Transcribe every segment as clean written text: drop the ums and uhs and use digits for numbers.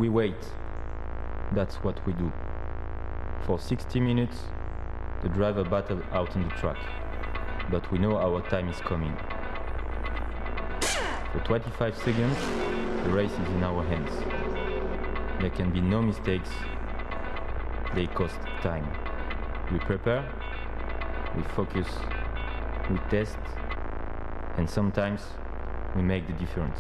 We wait. That's what we do. For 60 minutes, the driver battled out on the track. But we know our time is coming. For 25 seconds, the race is in our hands. There can be no mistakes. They cost time. We prepare, we focus, we test, and sometimes we make the difference.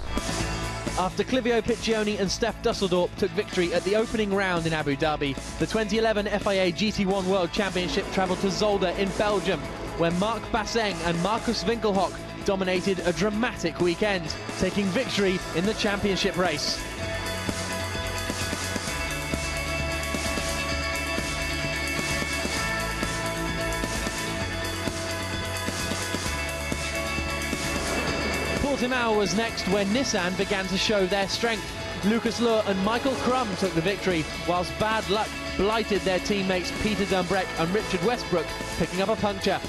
After Clivio Piccioni and Steph Dusseldorp took victory at the opening round in Abu Dhabi, the 2011 FIA GT1 World Championship travelled to Zolder in Belgium, where Marc Basseng and Marcus Winkelhock dominated a dramatic weekend, taking victory in the championship race. Portimao was next, where Nissan began to show their strength. Lucas Luhr and Michael Crum took the victory, whilst bad luck blighted their teammates Peter Dumbreck and Richard Westbrook, picking up a puncture.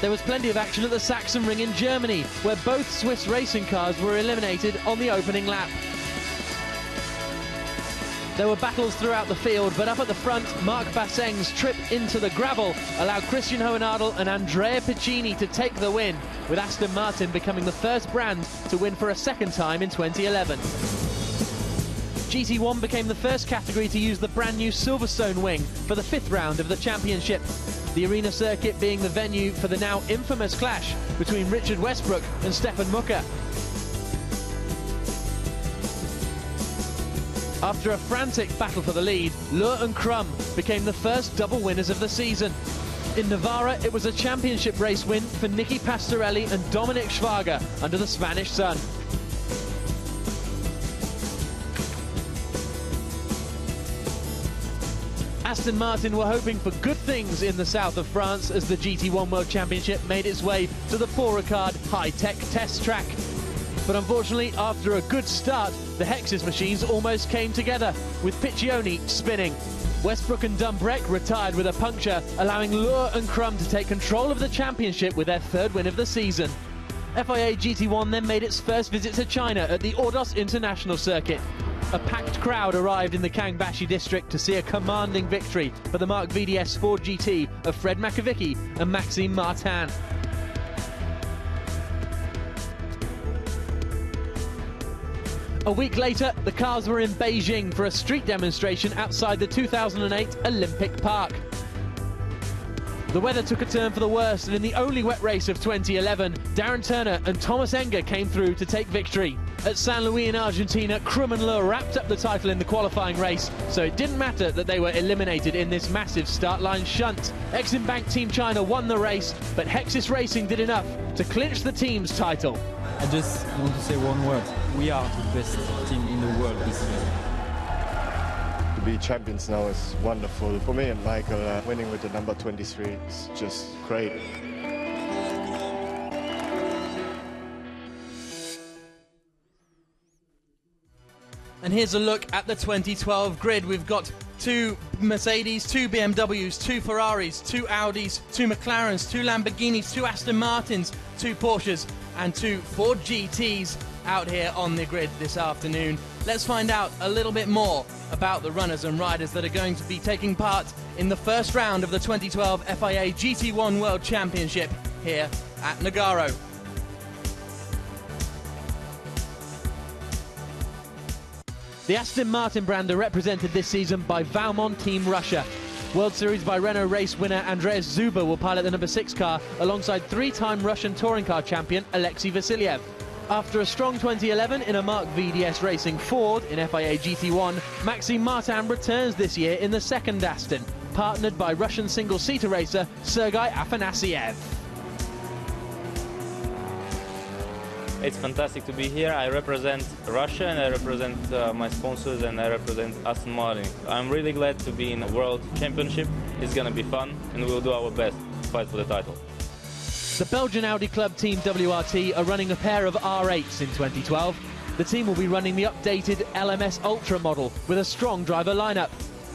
There was plenty of action at the Sachsenring in Germany, where both Swiss racing cars were eliminated on the opening lap. There were battles throughout the field, but up at the front, Marc Basseng's trip into the gravel allowed Christian Hohenadel and Andrea Piccini to take the win, with Aston Martin becoming the first brand to win for a second time in 2011. GT1 became the first category to use the brand new Silverstone wing for the 5th round of the championship, the arena circuit being the venue for the now infamous clash between Richard Westbrook and Stefan Mucker. After a frantic battle for the lead, Luhr and Crum became the first double winners of the season. In Navarra, it was a championship race win for Nicky Pastorelli and Dominic Schwager under the Spanish sun. Aston Martin were hoping for good things in the south of France as the GT1 World Championship made its way to the Paul Ricard high-tech test track. But unfortunately, after a good start, the Hexis machines almost came together, with Piccioni spinning. Westbrook and Dumbreck retired with a puncture, allowing Luhr and Crum to take control of the championship with their 3rd win of the season. FIA GT1 then made its first visit to China at the Ordos International Circuit. A packed crowd arrived in the Kangbashi district to see a commanding victory for the Mark VDS Ford GT of Fred Makovicky and Maxime Martin. A week later, the cars were in Beijing for a street demonstration outside the 2008 Olympic Park. The weather took a turn for the worst, and in the only wet race of 2011, Darren Turner and Thomas Enger came through to take victory. At San Luis in Argentina, Crum and Luhr wrapped up the title in the qualifying race, so it didn't matter that they were eliminated in this massive start line shunt. Exim Bank Team China won the race, but Hexis Racing did enough to clinch the team's title. I just want to say one word. We are the best team in the world this year. To be champions now is wonderful. For me and Michael, winning with the number 23 is just great. And here's a look at the 2012 grid. We've got 2 Mercedes, 2 BMWs, 2 Ferraris, 2 Audis, 2 McLarens, 2 Lamborghinis, 2 Aston Martins, 2 Porsches and 2 Ford GTs out here on the grid this afternoon. Let's find out a little bit more about the runners and riders that are going to be taking part in the first round of the 2012 FIA GT1 World Championship here at Nogaro. The Aston Martin brand are represented this season by Valmont Team Russia. World Series by Renault race winner Andreas Zuber will pilot the number 6 car alongside 3-time Russian touring car champion Alexei Vasilyev. After a strong 2011 in a Mark VDS Racing Ford in FIA GT1, Maxime Martin returns this year in the 2nd Aston, partnered by Russian single-seater racer Sergei Afanasyev. It's fantastic to be here. I represent Russia and I represent my sponsors and I represent Aston Martin. I'm really glad to be in a World Championship. It's going to be fun and we'll do our best to fight for the title. The Belgian Audi club Team WRT are running a pair of R8s in 2012. The team will be running the updated LMS Ultra model with a strong driver lineup.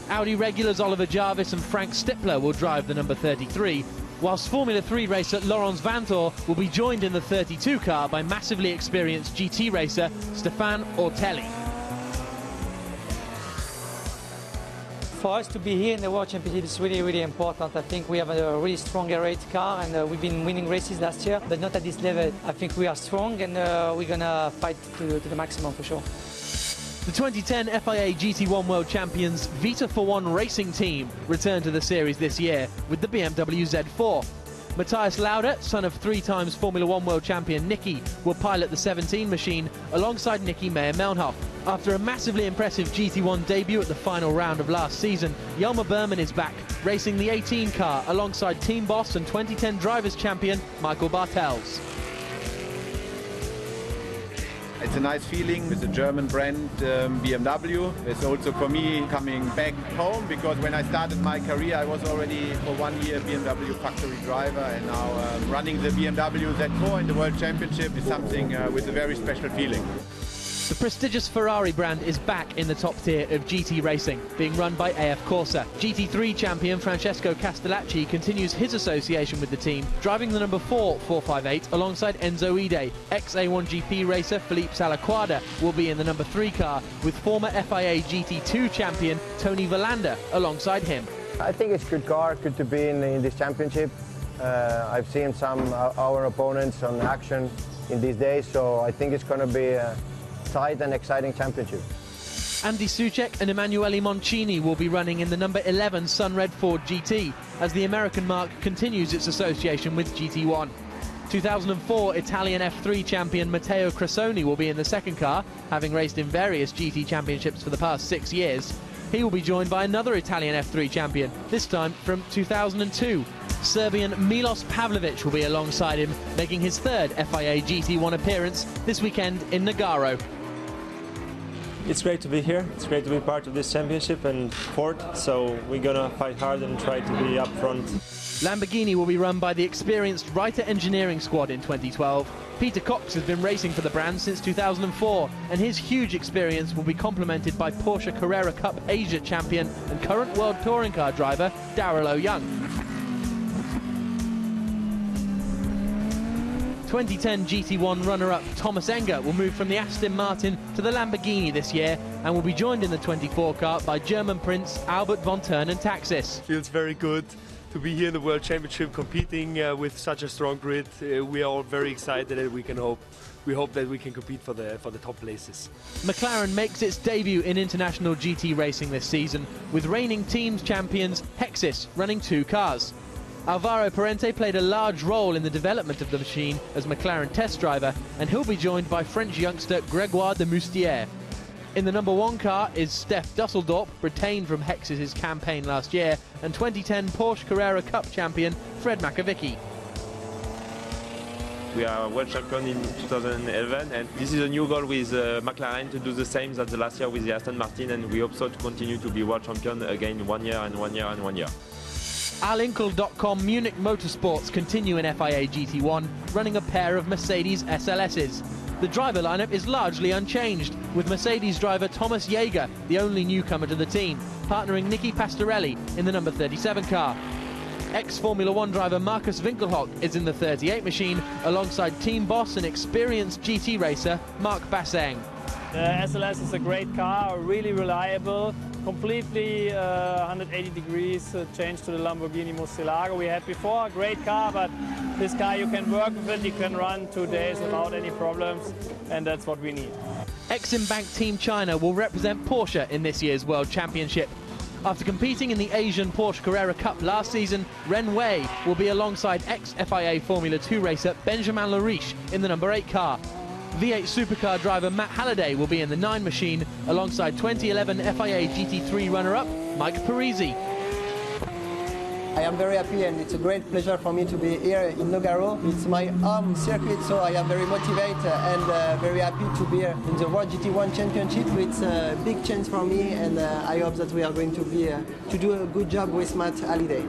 Audi regulars Oliver Jarvis and Frank Stippler will drive the number 33, whilst Formula 3 racer Laurens Vanthoor will be joined in the 32 car by massively experienced GT racer Stéphane Ortelli. For us to be here in the World Championship is really, really important. I think we have a really strong R8 car, and we've been winning races last year, but not at this level. I think we are strong, and we're going to fight to the maximum for sure. The 2010 FIA GT1 World Champions Vita for One racing team returned to the series this year with the BMW Z4. Matthias Lauda, son of 3 times Formula 1 World Champion Niki, will pilot the 17 machine alongside Niki Meyer-Melnhof. After a massively impressive GT1 debut at the final round of last season, Jelmer Berman is back, racing the 18 car alongside team boss and 2010 Drivers' Champion Michael Bartels. It's a nice feeling with the German brand BMW. It's also for me coming back home, because when I started my career I was already for 1 year BMW factory driver, and now running the BMW Z4 in the World Championship is something with a very special feeling. The prestigious Ferrari brand is back in the top tier of GT racing, being run by AF Corsa. GT3 champion Francesco Castellacci continues his association with the team, driving the number 4 458 alongside Enzo Ide. Ex-A1GP racer Philippe Salaquada will be in the number 3 car, with former FIA GT2 champion Tony Verlander alongside him. I think it's a good car, good to be in this championship. I've seen some of our opponents on action in these days, so I think it's going to be a tight and exciting championship. Andy Soucek and Emanuele Moncini will be running in the number 11 Sunred Ford GT, as the American marque continues its association with GT1. 2004 Italian F3 champion Matteo Cressoni will be in the second car, having raced in various GT championships for the past 6 years. He will be joined by another Italian F3 champion, this time from 2002. Serbian Milos Pavlovic will be alongside him, making his 3rd FIA GT1 appearance this weekend in Nogaro. It's great to be here. It's great to be part of this championship and fourth, so we're gonna fight hard and try to be up front. Lamborghini will be run by the experienced Reiter engineering squad in 2012. Peter Cox has been racing for the brand since 2004, and his huge experience will be complemented by Porsche Carrera Cup Asia champion and current World Touring Car driver Darrell O'Young. 2010 GT1 runner-up Thomas Enger will move from the Aston Martin to the Lamborghini this year, and will be joined in the 24 car by German Prince Albert von Thurn and Taxis. Feels very good to be here in the World Championship competing with such a strong grid. We are all very excited, and we hope that we can compete for the top places. McLaren makes its debut in international GT racing this season, with reigning teams champions Hexis running 2 cars. Alvaro Parente played a large role in the development of the machine as McLaren test driver, and he'll be joined by French youngster Grégoire de Moustier. In the number 1 car is Steph Dusseldorp, retained from Hexis' campaign last year, and 2010 Porsche Carrera Cup champion Fred Makovicky. We are world champion in 2011, and this is a new goal with McLaren to do the same as the last year with the Aston Martin, and we hope so to continue to be world champion again 1 year and 1 year and 1 year. Alinkel.com Munich Motorsports continue in FIA GT1, running a pair of Mercedes SLSs. The driver lineup is largely unchanged, with Mercedes driver Thomas Jaeger the only newcomer to the team, partnering Nicky Pastorelli in the number 37 car. Ex-Formula 1 driver Markus Winkelhock is in the 38 machine, alongside team boss and experienced GT racer Marc Basseng. The SLS is a great car, really reliable, completely 180 degrees change to the Lamborghini Murcielago we had before. A great car, but this car you can work with it, you can run 2 days without any problems, and that's what we need. Exim Bank Team China will represent Porsche in this year's World Championship. After competing in the Asian Porsche Carrera Cup last season, Ren Wei will be alongside ex-FIA Formula 2 racer Benjamin Lariche in the number 8 car. V8 supercar driver Matt Halliday will be in the 9 machine, alongside 2011 FIA GT3 runner-up Mike Parisi. I am very happy, and it's a great pleasure for me to be here in Nogaro. It's my home circuit, so I am very motivated and very happy to be here in the World GT1 Championship. It's a big chance for me, and I hope that we are going to do a good job with Matt Halliday.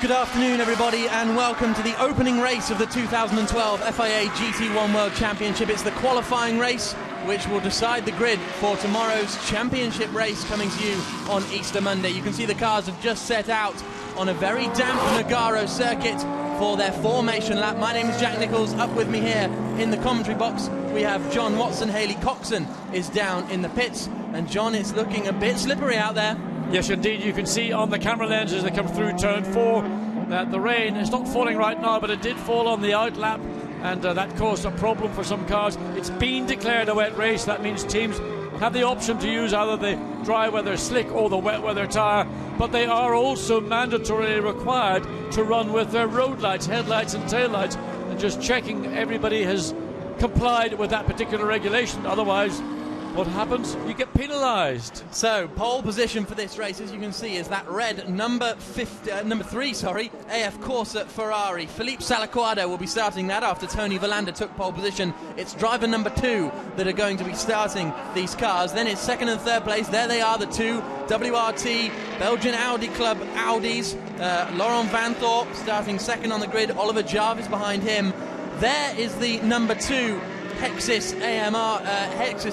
Good afternoon, everybody, and welcome to the opening race of the 2012 FIA GT1 World Championship. It's the qualifying race, which will decide the grid for tomorrow's championship race coming to you on Easter Monday. You can see the cars have just set out on a very damp Nogaro circuit for their formation lap. My name is Jack Nichols. Up with me here in the commentary box we have John Watson. Haley Coxon is down in the pits, and John, it's looking a bit slippery out there. Yes, indeed. You can see on the camera lens as they come through turn 4 that the rain is not falling right now, but it did fall on the out lap, and that caused a problem for some cars. It's been declared a wet race. That means teams have the option to use either the dry weather slick or the wet weather tyre, but they are also mandatorily required to run with their road lights, headlights and taillights, and just checking everybody has complied with that particular regulation. Otherwise, what happens? You get penalised. So, pole position for this race, as you can see, is that red number 3, AF Corsa Ferrari. Philippe Salaquado will be starting that after Tony Verlander took pole position. It's driver number 2 that are going to be starting these cars. Then it's second and third place. There they are, the 2 WRT Belgian Audi Club Audis. Laurent Vanthorpe starting second on the grid. Oliver Jarvis behind him. There is the number 2 Hexis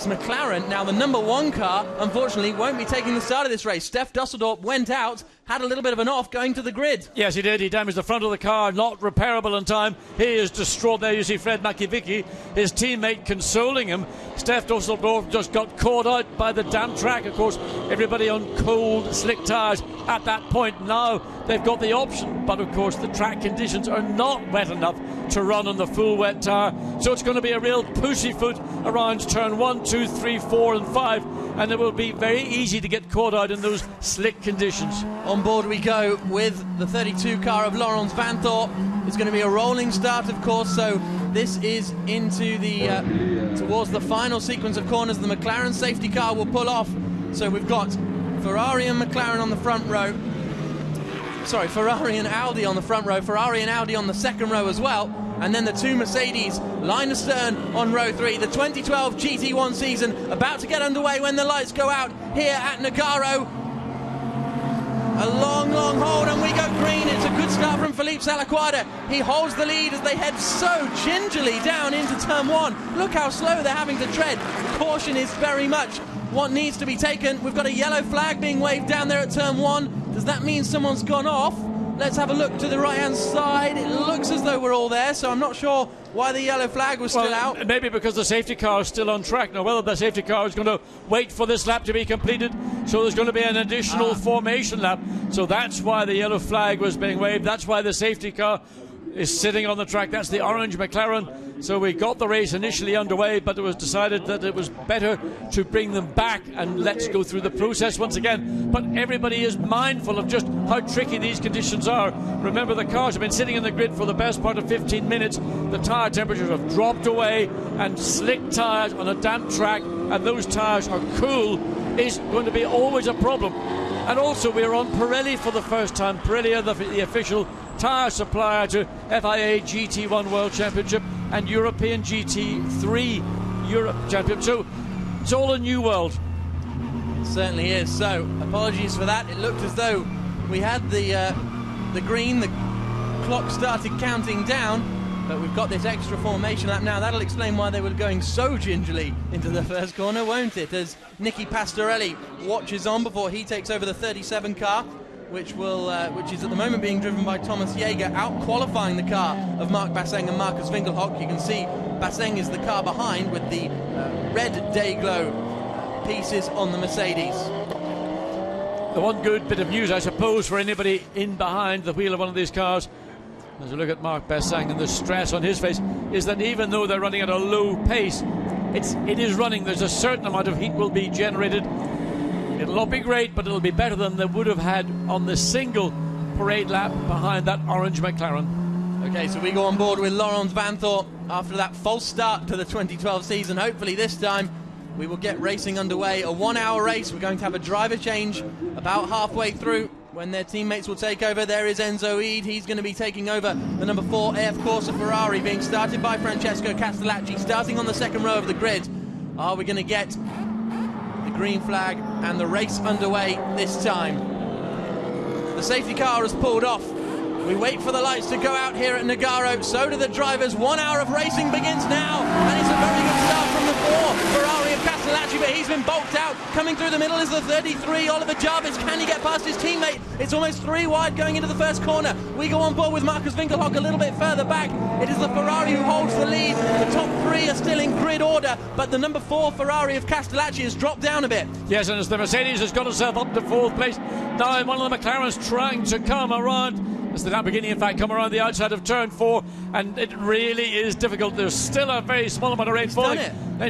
McLaren. Now the number 1 car unfortunately won't be taking the start of this race. Steph Dusseldorp went out, had a little bit of an off going to the grid. Yes, he did. He damaged the front of the car, not repairable in time. He is distraught. There you see Fred Makivicki, his teammate, consoling him. Steph Dusseldorp just got caught out by the damp track. Of course, everybody on cold, slick tyres at that point. Now they've got the option, but of course the track conditions are not wet enough to run on the full wet tyre. So it's going to be a real pussyfoot around turn 1, 2, 3, 4 and 5, and it will be very easy to get caught out in those slick conditions. On board we go with the 32 car of Laurens Vanthorpe. It's going to be a rolling start, of course, so this is into the towards the final sequence of corners. The McLaren safety car will pull off. So we've got Ferrari and McLaren on the front row. Sorry, Ferrari and Audi on the front row, Ferrari and Audi on the second row as well, and then the 2 Mercedes line astern on row 3. The 2012 GT1 season about to get underway when the lights go out here at Nagaro. A long hold, and we go green. It's a good start from Philippe Salaquada. He holds the lead as they head so gingerly down into turn 1. Look how slow they're having to tread. Caution is very much what needs to be taken. We've got a yellow flag being waved down there at turn 1. Does that mean someone's gone off? Let's have a look to the right-hand side. It looks as though we're all there, so I'm not sure why the yellow flag was still out. Maybe because the safety car is still on track. Now, whether the safety car is going to wait for this lap to be completed, so there's going to be an additional formation lap. So that's why the yellow flag was being waved. That's why the safety car is sitting on the track. That's the orange McLaren. So we got the race initially underway, but it was decided that it was better to bring them back and let's go through the process once again. But everybody is mindful of just how tricky these conditions are. Remember, the cars have been sitting in the grid for the best part of 15 minutes. The tyre temperatures have dropped away, and slick tyres on a damp track, and those tyres are cool, is going to be always a problem. And also, we're on Pirelli for the first time. Pirelli are the official tyre supplier to FIA GT1 World Championship and European GT3 Europe Championship. So it's all a new world. It certainly is. So apologies for that. It looked as though we had the green. The clock started counting down, but we've got this extra formation lap now. That'll explain why they were going so gingerly into the first corner, won't it? As Nicky Pastorelli watches on before he takes over the 37 car, which is at the moment being driven by Thomas Jaeger, out qualifying the car of Mark Basseng and Marcus Winkelhock. You can see Basseng is the car behind with the red Dayglow pieces on the Mercedes. The one good bit of news, I suppose, for anybody in behind the wheel of one of these cars, as we look at Mark Basseng and the stress on his face, is that even though they're running at a low pace, it is running. There's a certain amount of heat will be generated. It'll not be great, but it'll be better than they would have had on the single parade lap behind that orange McLaren. Okay, so we go on board with Laurens Vanthorpe after that false start to the 2012 season. Hopefully this time we will get racing underway. A 1-hour race. We're going to have a driver change about halfway through when their teammates will take over. There is Enzo Eid. He's going to be taking over the number 4 AF Corsa Ferrari, being started by Francesco Castellacci, starting on the second row of the grid. Are we going to get the green flag and the race underway this time? The safety car has pulled off. We wait for the lights to go out here at Nagaro. So do the drivers. 1 hour of racing begins now, and it's a very good start from the 4 Ferrari of Castellacci, but he's been bulked out. Coming through the middle is the 33 Oliver Jarvis. Can he get past his teammate? It's almost 3 wide going into the first corner. We go on board with Markus Winkelhock a little bit further back. It is the Ferrari who holds the lead. The top 3 are still in grid order, but the number 4 Ferrari of Castellacci has dropped down a bit. Yes, and as the Mercedes has got itself up to 4th place, now one of the McLarens trying to come around. As the Lamborghini, in fact, come around the outside of turn 4, and it really is difficult. There's still a very small amount of rain falling.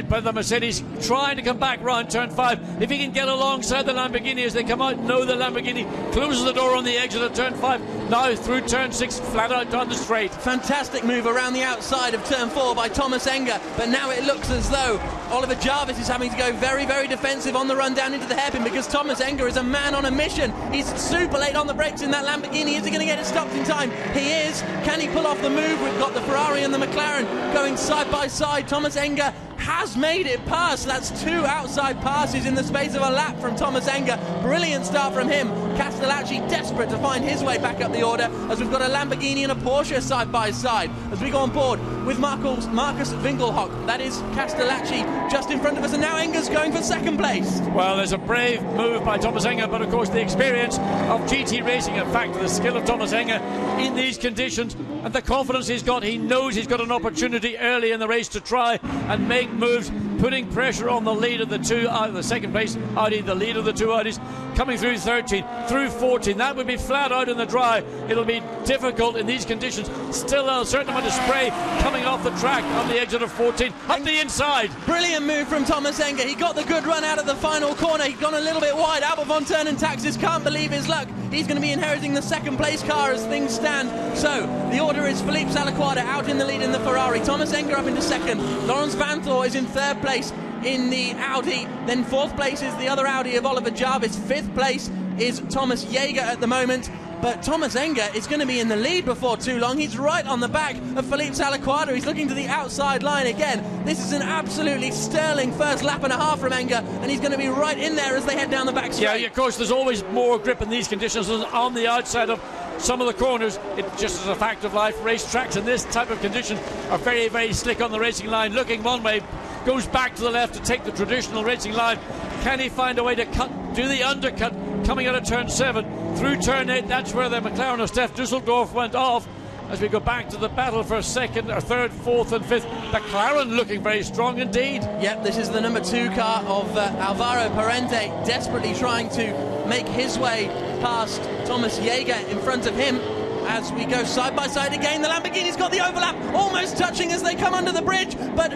But the Mercedes trying to come back round turn 5. If he can get alongside the Lamborghini as they come out, no, the Lamborghini closes the door on the exit of turn 5. Now through turn 6, flat out down the straight. Fantastic move around the outside of turn 4 by Thomas Enger, but now it looks as though Oliver Jarvis is having to go very, very defensive on the run down into the hairpin, because Thomas Enger is a man on a mission. He's super late on the brakes in that Lamborghini. Is he going to get it stopped in time? He is. Can he pull off the move? We've got the Ferrari and the McLaren going side by side. Thomas Enger has made it past. That's 2 outside passes in the space of a lap from Thomas Enger. Brilliant start from him. Castellacci desperate to find his way back up the order, as we've got a Lamborghini and a Porsche side by side as we go on board with Markus Winkelhock. That is Castellacci just in front of us, and now Enger's going for 2nd place. Well, there's a brave move by Thomas Enger, but of course the experience of GT racing, in fact the skill of Thomas Enger in these conditions and the confidence he's got, he knows he's got an opportunity early in the race to try and make moves, putting pressure on the lead of the 2 the 2nd place Audi, the lead of the 2 Audis, coming through 13, through 14. That would be flat out in the dry. It'll be difficult in these conditions. Still a certain amount of spray coming off the track on the exit of 14, up the inside. Brilliant move from Thomas Enger. He got the good run out of the final corner. He'd gone a little bit wide. Albert von Turnen Taxis can't believe his luck. He's going to be inheriting the 2nd place car as things stand. So the order is Philippe Salaquada out in the lead in the Ferrari, Thomas Enger up into 2nd, Lawrence Vanthoor is in 3rd place in the Audi, then 4th place is the other Audi of Oliver Jarvis, 5th place is Thomas Jaeger at the moment. But Thomas Enger is going to be in the lead before too long. He's right on the back of Philippe Salaquada. He's looking to the outside line again. This is an absolutely sterling first lap and a half from Enger, and he's going to be right in there as they head down the back straight. Yeah, of course, there's always more grip in these conditions than on the outside of some of the corners. It just is a fact of life. Racetracks in this type of condition are very, very slick on the racing line. Looking one way, goes back to the left to take the traditional racing line. Can he find a way to do the undercut coming out of turn 7 through turn 8? That's where the McLaren of Stef Dusseldorf went off. As we go back to the battle for 2nd or 3rd, 4th and 5th, McLaren looking very strong indeed. Yep, this is the number 2 car of Alvaro Parente, desperately trying to make his way past Thomas Jaeger in front of him. As we go side by side again, the Lamborghini's got the overlap, almost touching as they come under the bridge, but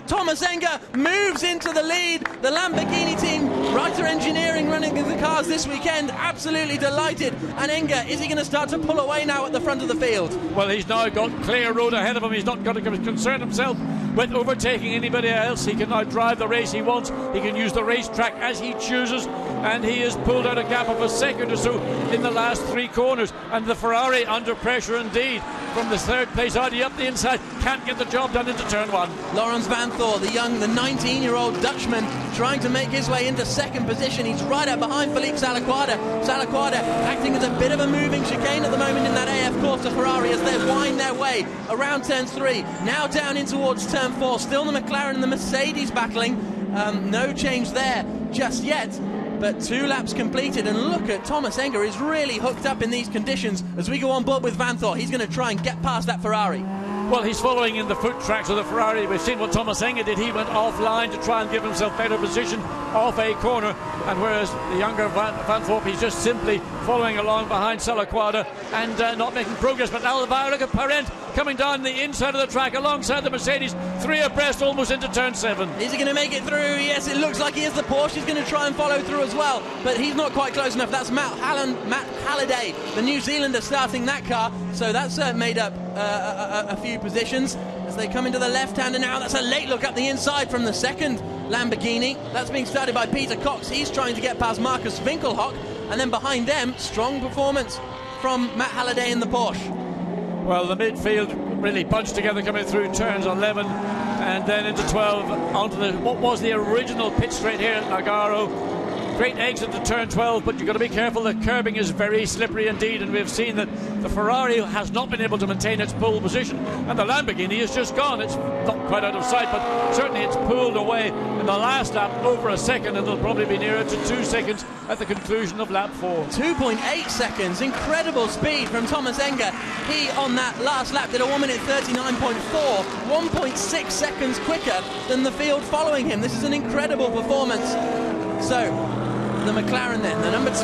Thomas Enger moves into the lead. The Lamborghini team, Reiter Engineering, running the cars this weekend, absolutely delighted. And Enger, is he going to start to pull away now at the front of the field? Well, he's now got clear road ahead of him. He's not got to concern himself with overtaking anybody else. He can now drive the race he wants. He can use the racetrack as he chooses, and he has pulled out a gap of a 2nd or so in the last 3 corners. And the Ferrari under pressure indeed from the 3rd place Audi up the inside, can't get the job done into turn 1. Lawrence Vanthoor, the 19-year-old Dutchman, trying to make his way into 2nd position. He's right up behind Philippe Salaquada. Salaquada acting as a bit of a moving chicane at the moment in that AF course to Ferrari as they wind their way around turn 3, now down in towards turn 4. Still the McLaren and the Mercedes battling. No change there just yet. But 2 laps completed, and look at Thomas Enger is really hooked up in these conditions as we go on board with Vanthoor. He's going to try and get past that Ferrari. Well, he's following in the foot tracks of the Ferrari. We've seen what Thomas Enger did. He went offline to try and give himself better position off a corner, and whereas the younger Vanthoor, he's just simply following along behind Salaquada and not making progress. But now look at Parent coming down the inside of the track alongside the Mercedes, 3 abreast almost into turn 7. Is he going to make it through? Yes, it looks like he is. The Porsche is going to try and follow through as well, but he's not quite close enough. That's Matt Halliday, the New Zealander, starting that car, so that's made up a few positions as they come into the left-hand, and now that's a late look up the inside from the 2nd Lamborghini. That's being started by Peter Cox. He's trying to get past Markus Winkelhock, and then behind them, strong performance from Matt Halliday in the Porsche. Well, the midfield really bunched together coming through turns 11 and then into 12 onto what was the original pit straight here at Nagaro. Great exit to turn 12, but you've got to be careful. The curbing is very slippery indeed, and we've seen that the Ferrari has not been able to maintain its pole position, and the Lamborghini is just gone. It's not quite out of sight, but certainly it's pulled away in the last lap over a second, and it'll probably be nearer to 2 seconds at the conclusion of lap 4. 2.8 seconds, incredible speed from Thomas Enger. He on that last lap did a 1 minute 39.4, 1.6 seconds quicker than the field following him. This is an incredible performance. So the McLaren then, the number 2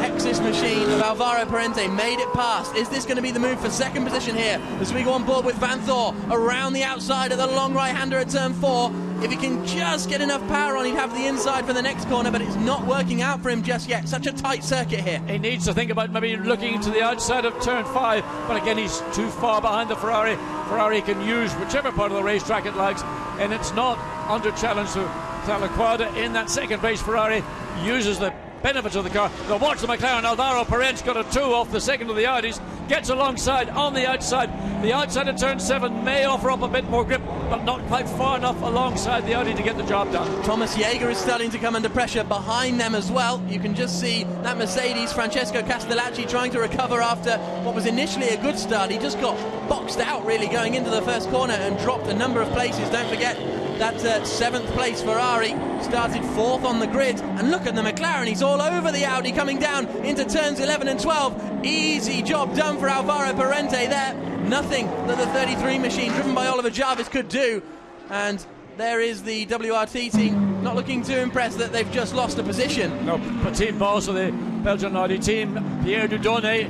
Exis machine of Alvaro Parente made it past. Is this going to be the move for second position here as we go on board with Vanthor around the outside of the long right-hander at turn 4? If he can just get enough power on, he'd have the inside for the next corner, but it's not working out for him just yet. Such a tight circuit here. He needs to think about maybe looking to the outside of turn 5, but again, he's too far behind the Ferrari. Ferrari can use whichever part of the racetrack it likes, and it's not under challenge to Talaquada in that second place. Ferrari uses the benefits of the car. Now watch the McLaren. Alvaro Parente got a 2 off the second of the Audis, gets alongside on the outside. The outside of turn 7 may offer up a bit more grip, but not quite far enough alongside the Audi to get the job done. Thomas Jaeger is starting to come under pressure behind them as well. You can just see that Mercedes, Francesco Castellacci, trying to recover after what was initially a good start. He just got boxed out really going into the first corner and dropped a number of places. Don't forget that 7th place Ferrari started 4th on the grid, and look at the McLaren, he's all over the Audi coming down into turns 11 and 12. Easy job done for Alvaro Parente there. Nothing that the 33 machine driven by Oliver Jarvis could do, and there is the WRT team not looking too impressed that they've just lost a position. No, but team boss of the Belgian Audi team, Pierre Dudonné,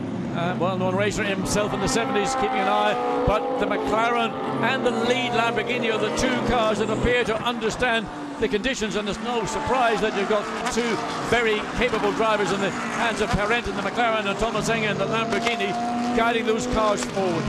well-known racer himself in the 70s, keeping an eye, but the McLaren and the lead Lamborghini are the 2 cars that appear to understand the conditions, and there's no surprise that you've got 2 very capable drivers in the hands of Parente and the McLaren, and Thomas Enger and the Lamborghini guiding those cars forward.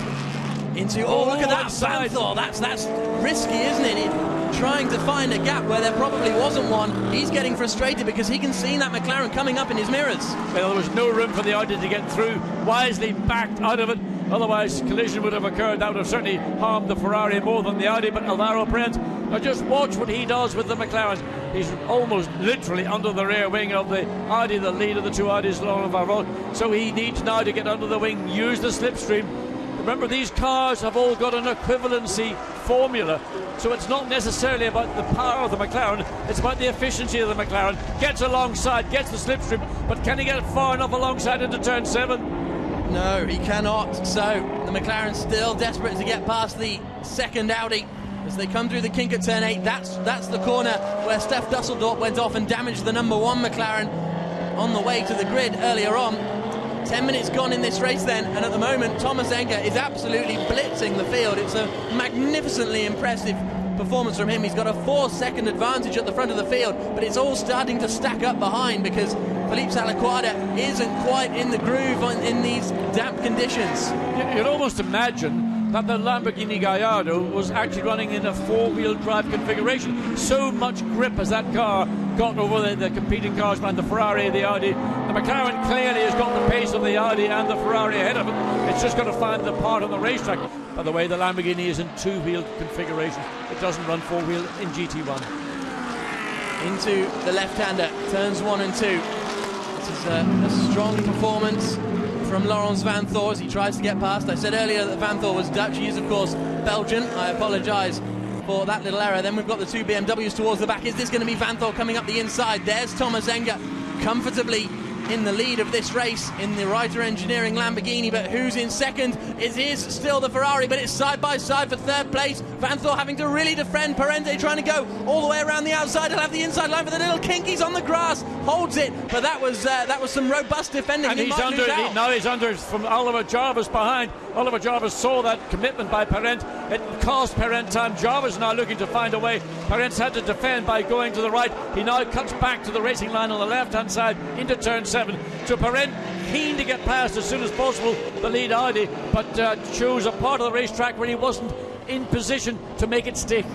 Into, look at that Vanthor, that's risky, isn't it? Trying to find a gap where there probably wasn't one. He's getting frustrated because he can see that McLaren coming up in his mirrors. Well, there was no room for the Audi to get through. Wisely backed out of it. Otherwise, collision would have occurred. That would have certainly harmed the Ferrari more than the Audi. But Alvaro Parente, now just watch what he does with the McLaren. He's almost literally under the rear wing of the Audi, the lead of the 2 Audis, Laurent Varol. So he needs now to get under the wing, use the slipstream. Remember, these cars have all got an equivalency formula, so it's not necessarily about the power of the McLaren, it's about the efficiency of the McLaren. Gets alongside, gets the slipstream, but can he get it far enough alongside into turn 7? No, he cannot. So the McLaren's still desperate to get past the second Audi as they come through the kink at turn 8. That's the corner where Steph Dusseldorp went off and damaged the number 1 McLaren on the way to the grid earlier on. 10 minutes gone in this race then, and at the moment Thomas Enger is absolutely blitzing the field. It's a magnificently impressive performance from him. He's got a 4-second advantage at the front of the field, but it's all starting to stack up behind because Philippe Salaquada isn't quite in the groove in these damp conditions. You'd almost imagine that the Lamborghini Gallardo was actually running in a 4-wheel drive configuration. So much grip has that car got over the competing cars behind the Ferrari, the Audi. The McLaren clearly has got the pace of the Audi and the Ferrari ahead of it. It's just got to find the part on the racetrack. By the way, the Lamborghini is in 2-wheel configuration. It doesn't run 4-wheel in GT1. Into the left-hander, turns 1 and 2. This is a strong performance from Laurens Vanthor as he tries to get past. I said earlier that Vanthor was Dutch. He is, of course, Belgian. I apologise for that little error. Then we've got the 2 BMWs towards the back. Is this going to be Vanthor coming up the inside? There's Thomas Enger comfortably in the lead of this race in the Reiter Engineering Lamborghini, but who's in second? It is still the Ferrari, but it's side by side for 3rd place. Vanthor having to really defend. Parente trying to go all the way around the outside. He'll have the inside line for the little kink. He's on the grass, holds it, but that was some robust defending. And he's under from Oliver Jarvis behind. Oliver Jarvis saw that commitment by Parente. It cost Parente time. Jarvis now looking to find a way. Parente's had to defend by going to the right. He now cuts back to the racing line on the left-hand side into turn 7. So Parente keen to get past as soon as possible the lead Audi, but chose a part of the racetrack where he wasn't in position to make it stick.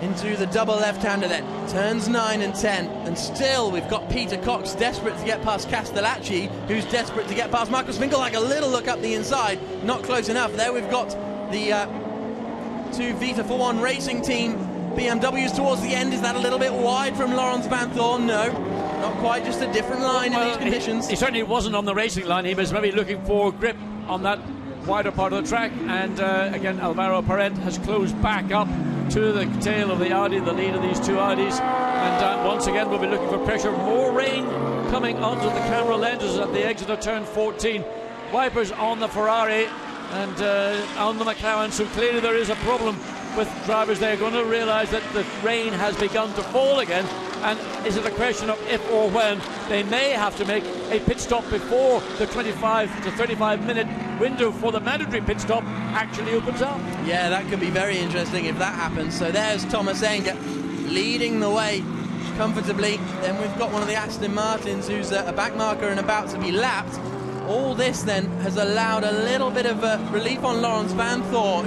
Into the double left-hander then, turns 9 and 10, and still we've got Peter Cox desperate to get past Castellacci, who's desperate to get past Marcus Winkelhock. A little look up the inside, not close enough. There we've got the 2 Vita for One Racing team BMWs towards the end. Is that a little bit wide from Laurens Vanthoor? No, not quite, just a different line in these conditions. He certainly wasn't on the racing line. He was maybe looking for grip on that wider part of the track, and again Alvaro Parent has closed back up to the tail of the Audi, the lead of these two Audis, and once again we'll be looking for pressure. More rain coming onto the camera lenses at the exit of turn 14. Wipers on the Ferrari and on the McLaren, so clearly there is a problem with drivers. They're going to realise that the rain has begun to fall again, and is it a question of if or when they may have to make a pit stop before the 25 to 35 minute window for the mandatory pit stop actually opens up. Yeah, that could be very interesting if that happens. So there's Thomas Enger leading the way comfortably. Then we've got one of the Aston Martins who's a backmarker and about to be lapped. All this then has allowed a little bit of relief on Laurens Vanthoor,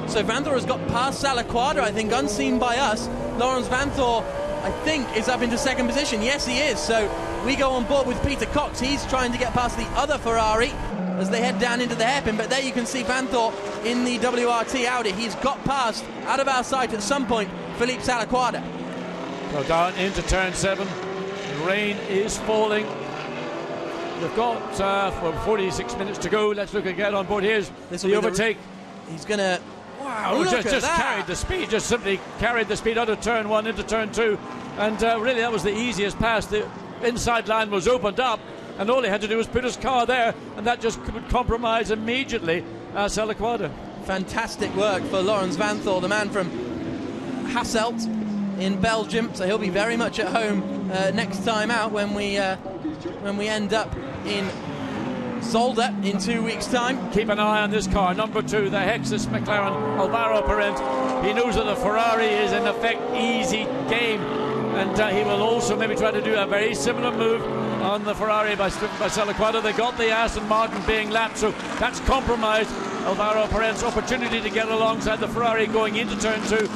so Vanthoor has got past Salaquada, I think, unseen by us. Laurens Vanthoor, I think, is up into second position. Yes, he is. So we go on board with Peter Cox. He's trying to get past the other Ferrari as they head down into the hairpin. But there you can see Vanthoor in the WRT Audi. He's got past, out of our sight at some point, Philippe Salaquada. Well, down into turn 7. The rain is falling. We've got 46 minutes to go. Let's look again on board. Here's the overtake. He's going to... Wow, Oh, look just at carried the speed, just simply carried the speed out of turn 1 into turn 2, and really that was the easiest pass. The inside line was opened up, and all he had to do was put his car there, and that just could compromise immediately Salaquada. Fantastic work for Laurens Vanthoor, the man from Hasselt in Belgium, so he'll be very much at home next time out when we end up in Zolder in 2 weeks' time. Keep an eye on this car, number 2, the Hexus McLaren, Alvaro Parent. He knows that the Ferrari is in effect easy game, and he will also maybe try to do a very similar move on the Ferrari by Salaquada. They got the Aston Martin being lapped, so that's compromised Alvaro Parent's opportunity to get alongside the Ferrari going into turn 2.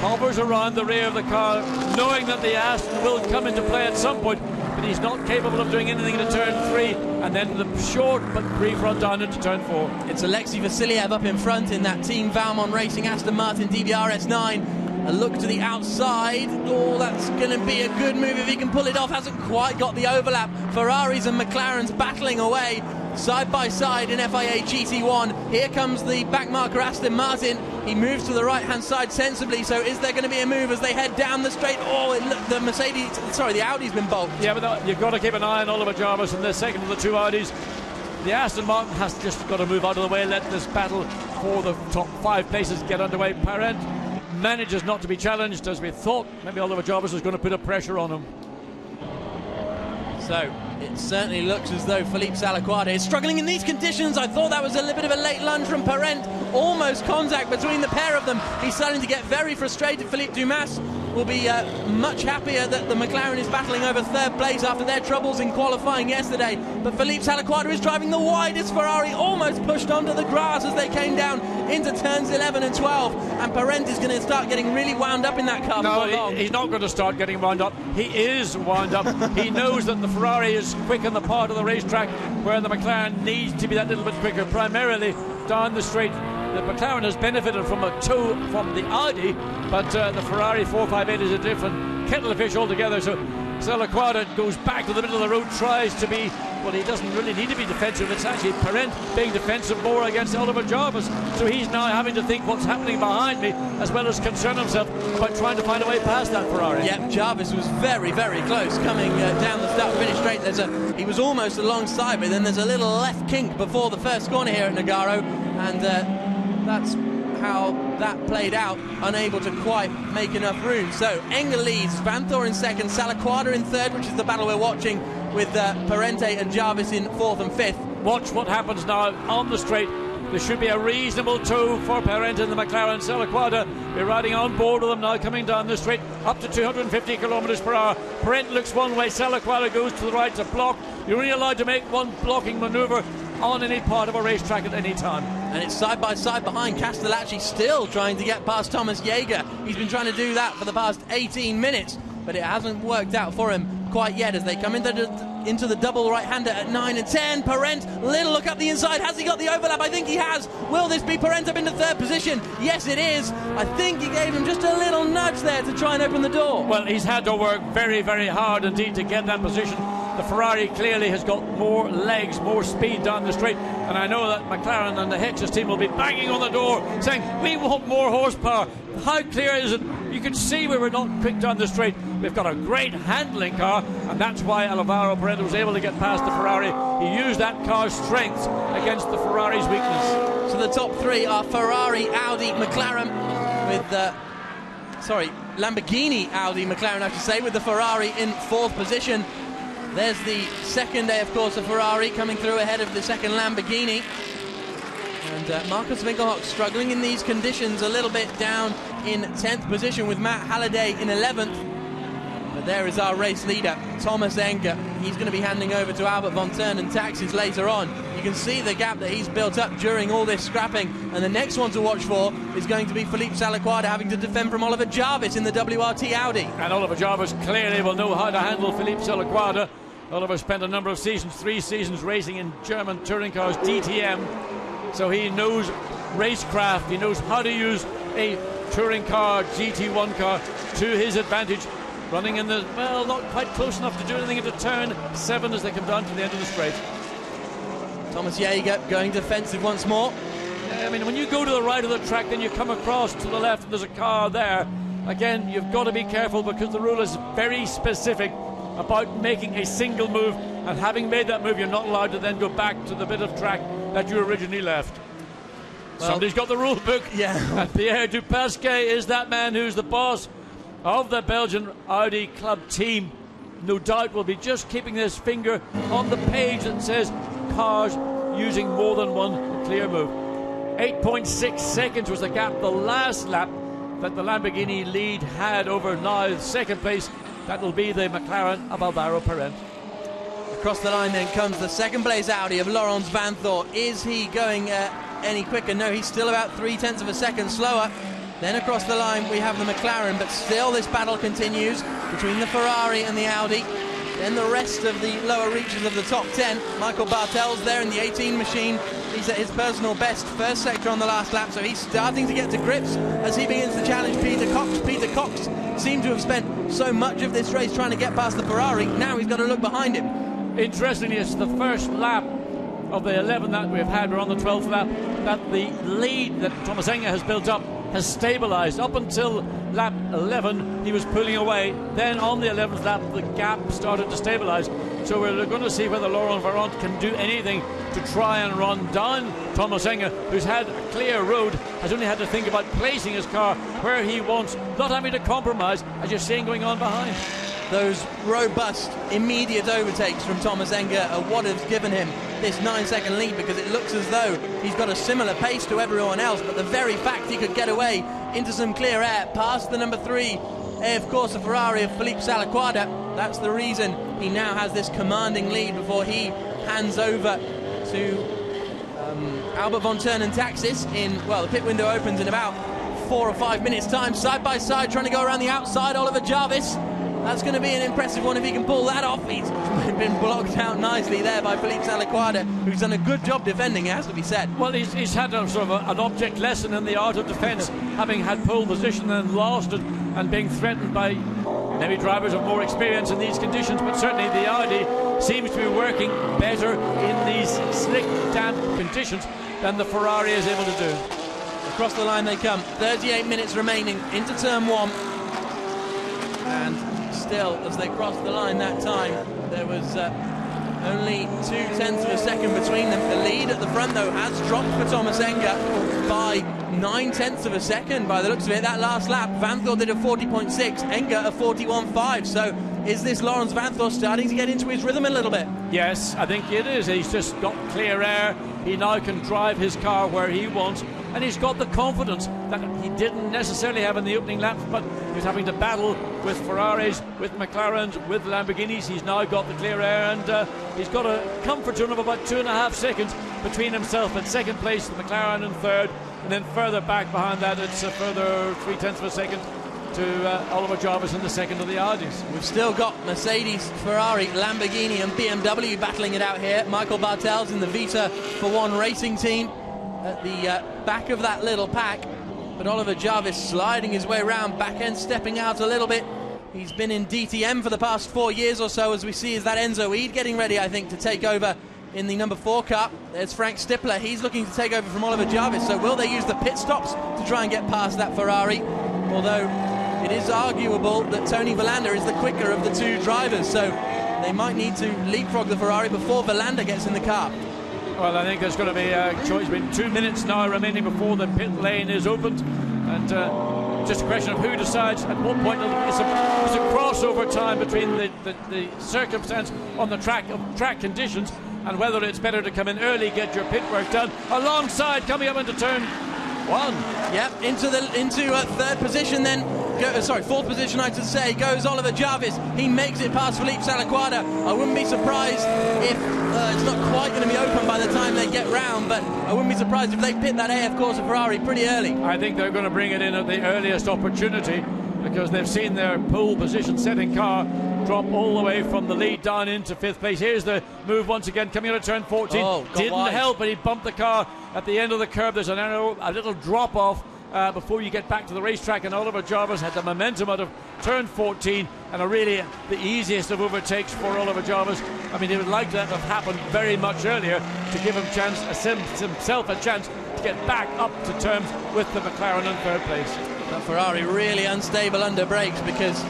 Hovers around the rear of the car, knowing that the Aston will come into play at some point, but he's not capable of doing anything into turn 3, and then the short but front down into turn 4. It's Alexei Vasiliev up in front in that Team Valmont Racing Aston Martin DBRS 9. A look to the outside. Oh, that's going to be a good move if he can pull it off. Hasn't quite got the overlap. Ferraris and McLarens battling away side by side in FIA GT1. Here comes the backmarker Aston Martin. He moves to the right-hand side sensibly. So is there going to be a move as they head down the straight? Oh, the Audi's been bulked. Yeah, but you've got to keep an eye on Oliver Jarvis and the second of the two Audis. The Aston Martin has just got to move out of the way, let this battle for the top 5 places get underway. Parent manages not to be challenged as we thought. Maybe Oliver Jarvis was going to put a pressure on him. So it certainly looks as though Philippe Salaquada is struggling in these conditions. I thought that was a little bit of a late lunge from Parent. Almost contact between the pair of them. He's starting to get very frustrated. Philippe Dumas will be much happier that the McLaren is battling over third place after their troubles in qualifying yesterday. But Philippe Salaquada is driving the widest Ferrari, almost pushed onto the grass as they came down into turns 11 and 12. And Parent is going to start getting really wound up in that car. No, he's not going to start getting wound up. He is wound up. He knows that the Ferrari is quick on the part of the racetrack where the McLaren needs to be that little bit quicker, primarily down the straight. The McLaren has benefited from a tow from the Audi, but the Ferrari 458 is a different kettle of fish altogether. So Salaquada goes back to the middle of the road, tries to be, well, he doesn't really need to be defensive. It's actually Parent being defensive more against Oliver Jarvis. So he's now having to think what's happening behind me, as well as concern himself about trying to find a way past that Ferrari. Yep, Jarvis was very, very close coming down the start-finish straight. He was almost alongside, but then there's a little left kink before the first corner here at Nogaro, and that's how that played out, unable to quite make enough room. So Enger leads, Vanthoor in second, Salaquada in third, which is the battle we're watching, with Parente and Jarvis in fourth and fifth. Watch what happens now on the straight. There should be a reasonable tow for Parente and the McLaren. Salaquada, we're riding on board with them now, coming down the straight up to 250 kilometers per hour. Parente looks one way, Salaquada goes to the right to block. You're only allowed to make one blocking maneuver on any part of a racetrack at any time. And it's side by side behind. Castellacci still trying to get past Thomas Jaeger. He's been trying to do that for the past 18 minutes, but it hasn't worked out for him quite yet as they come into into the double right-hander at 9 and 10. Parent, little look up the inside. Has he got the overlap? I think he has. Will this be Parent up into third position? Yes, it is. I think he gave him just a little nudge there to try and open the door. Well, he's had to work very, very hard indeed to get that position. The Ferrari clearly has got more legs, more speed down the straight, and I know that McLaren and the Hexus team will be banging on the door saying, we want more horsepower. How clear is it? You can see we were not quick down the straight. We've got a great handling car, and that's why Alvaro Parente was able to get past the Ferrari. He used that car's strength against the Ferrari's weakness. So the top three are Ferrari, Audi, McLaren, with Lamborghini, Audi, McLaren, I should say, with the Ferrari in fourth position. There's the second day, of course, of Ferrari coming through ahead of the second Lamborghini. And Marcus Winkelhock struggling in these conditions, a little bit down in 10th position with Matt Halliday in 11th. But there is our race leader, Thomas Enger. He's going to be handing over to Albert von Turn Taxis later on. You can see the gap that he's built up during all this scrapping. And the next one to watch for is going to be Felipe Salaquada having to defend from Oliver Jarvis in the WRT Audi. And Oliver Jarvis clearly will know how to handle Felipe Salaquada. Oliver spent a number of seasons, 3 seasons, racing in German touring cars, DTM. So he knows racecraft, he knows how to use a touring car, GT1 car, to his advantage. Running in the, well, not quite close enough to do anything into turn 7 as they come down to the end of the straight. Thomas Jaeger going defensive once more. I mean, when you go to the right of the track, then you come across to the left and there's a car there. Again, you've got to be careful because the rule is very specific about making a single move, and having made that move, you're not allowed to then go back to the bit of track that you originally left. Well, somebody's got the rule book. Yeah. And Pierre Dupasquet is that man who's the boss of the Belgian Audi club team. No doubt will be just keeping his finger on the page that says cars using more than one clear move. 8.6 seconds was the gap the last lap that the Lamborghini lead had over now second place. That will be the McLaren of Alvaro Parente. Across the line then comes the second place Audi of Laurens Vanthoor. Is he going any quicker? No, he's still about 0.3 of a second slower. Then across the line we have the McLaren, but still this battle continues between the Ferrari and the Audi. Then the rest of the lower reaches of the top 10. Michael Bartel's there in the 18 machine. He's at his personal best first sector on the last lap, so he's starting to get to grips as he begins to challenge Peter Cox. Peter Cox seemed to have spent so much of this race trying to get past the Ferrari. Now he's got to look behind him. Interestingly, it's the first lap of the 11 that we've had. We're on the 12th lap, that the lead that Thomas Enger has built up has stabilised. Up until lap 11 he was pulling away, then on the 11th lap the gap started to stabilise. So we're going to see whether Laurens Vanthoor can do anything to try and run down Thomas Enger, who's had a clear road, has only had to think about placing his car where he wants, not having to compromise, as you're seeing going on behind. Those robust, immediate overtakes from Thomas Enger are what has given him this 9-second lead, because it looks as though he's got a similar pace to everyone else, but the very fact he could get away into some clear air past the number 3, of course, the Ferrari of Felipe Salaquada, that's the reason he now has this commanding lead before he hands over to Albert von Turn Taxis in, well, the pit window opens in about 4 or 5 minutes time. Side by side trying to go around the outside, Oliver Jarvis. That's going to be an impressive one if he can pull that off. He's been blocked out nicely there by Felipe Salaquada, who's done a good job defending, it has to be said. Well, he's had a sort of an object lesson in the art of defence, having had pole position and lost it, and being threatened by maybe drivers of more experience in these conditions, but certainly the Audi seems to be working better in these slick, damp conditions than the Ferrari is able to do. Across the line they come, 38 minutes remaining into turn 1. And still, as they crossed the line that time, there was only 0.2 of a second between them. The lead at the front, though, has dropped for Thomas Enger by 0.9 of a second by the looks of it. That last lap, Vanthoor did a 40.6, Enger a 41.5. So is this Laurens Vanthoor starting to get into his rhythm a little bit? Yes, I think it is. He's just got clear air. He now can drive his car where he wants, and he's got the confidence that he didn't necessarily have in the opening lap, but he was having to battle with Ferraris, with McLarens, with Lamborghinis. He's now got the clear air, and he's got a comfort zone of about 2.5 seconds between himself and second place, the McLaren in third, and then further back behind that it's a further 0.3 of a second to Oliver Jarvis in the second of the Audis. We've still got Mercedes, Ferrari, Lamborghini and BMW battling it out here. Michael Bartel's in the Vita for One racing team at the back of that little pack. But Oliver Jarvis sliding his way around, back end stepping out a little bit. He's been in DTM for the past 4 years or so, as we see is that Enzo Eid getting ready, I think, to take over in the number 4 car. There's Frank Stippler, he's looking to take over from Oliver Jarvis. So will they use the pit stops to try and get past that Ferrari? Although it is arguable that Tony Verlander is the quicker of the two drivers, so they might need to leapfrog the Ferrari before Verlander gets in the car. Well, I think there's going to be a choice. Been 2 minutes now remaining before the pit lane is opened, and just a question of who decides at what point. It's a crossover time between the circumstance on the track of track conditions and whether it's better to come in early, get your pit work done. Alongside, coming up into turn 1. Yep, into third position then. Fourth position, I should say, goes Oliver Jarvis. He makes it past Felipe Salaquada. I wouldn't be surprised if it's not quite going to be open by the time they get round, but I wouldn't be surprised if they pit that AF Corsa Ferrari pretty early. I think they're going to bring it in at the earliest opportunity, because they've seen their pole position setting car drop all the way from the lead down into 5th place. Here's the move once again, coming out of turn 14. Didn't help, but he bumped the car at the end of the curve. There's a little drop off before you get back to the racetrack, and Oliver Jarvis had the momentum out of turn 14 and really the easiest of overtakes for Oliver Jarvis. I mean, he would like that to have happened very much earlier to give himself a chance to get back up to terms with the McLaren in 3rd place. That Ferrari really unstable under brakes, because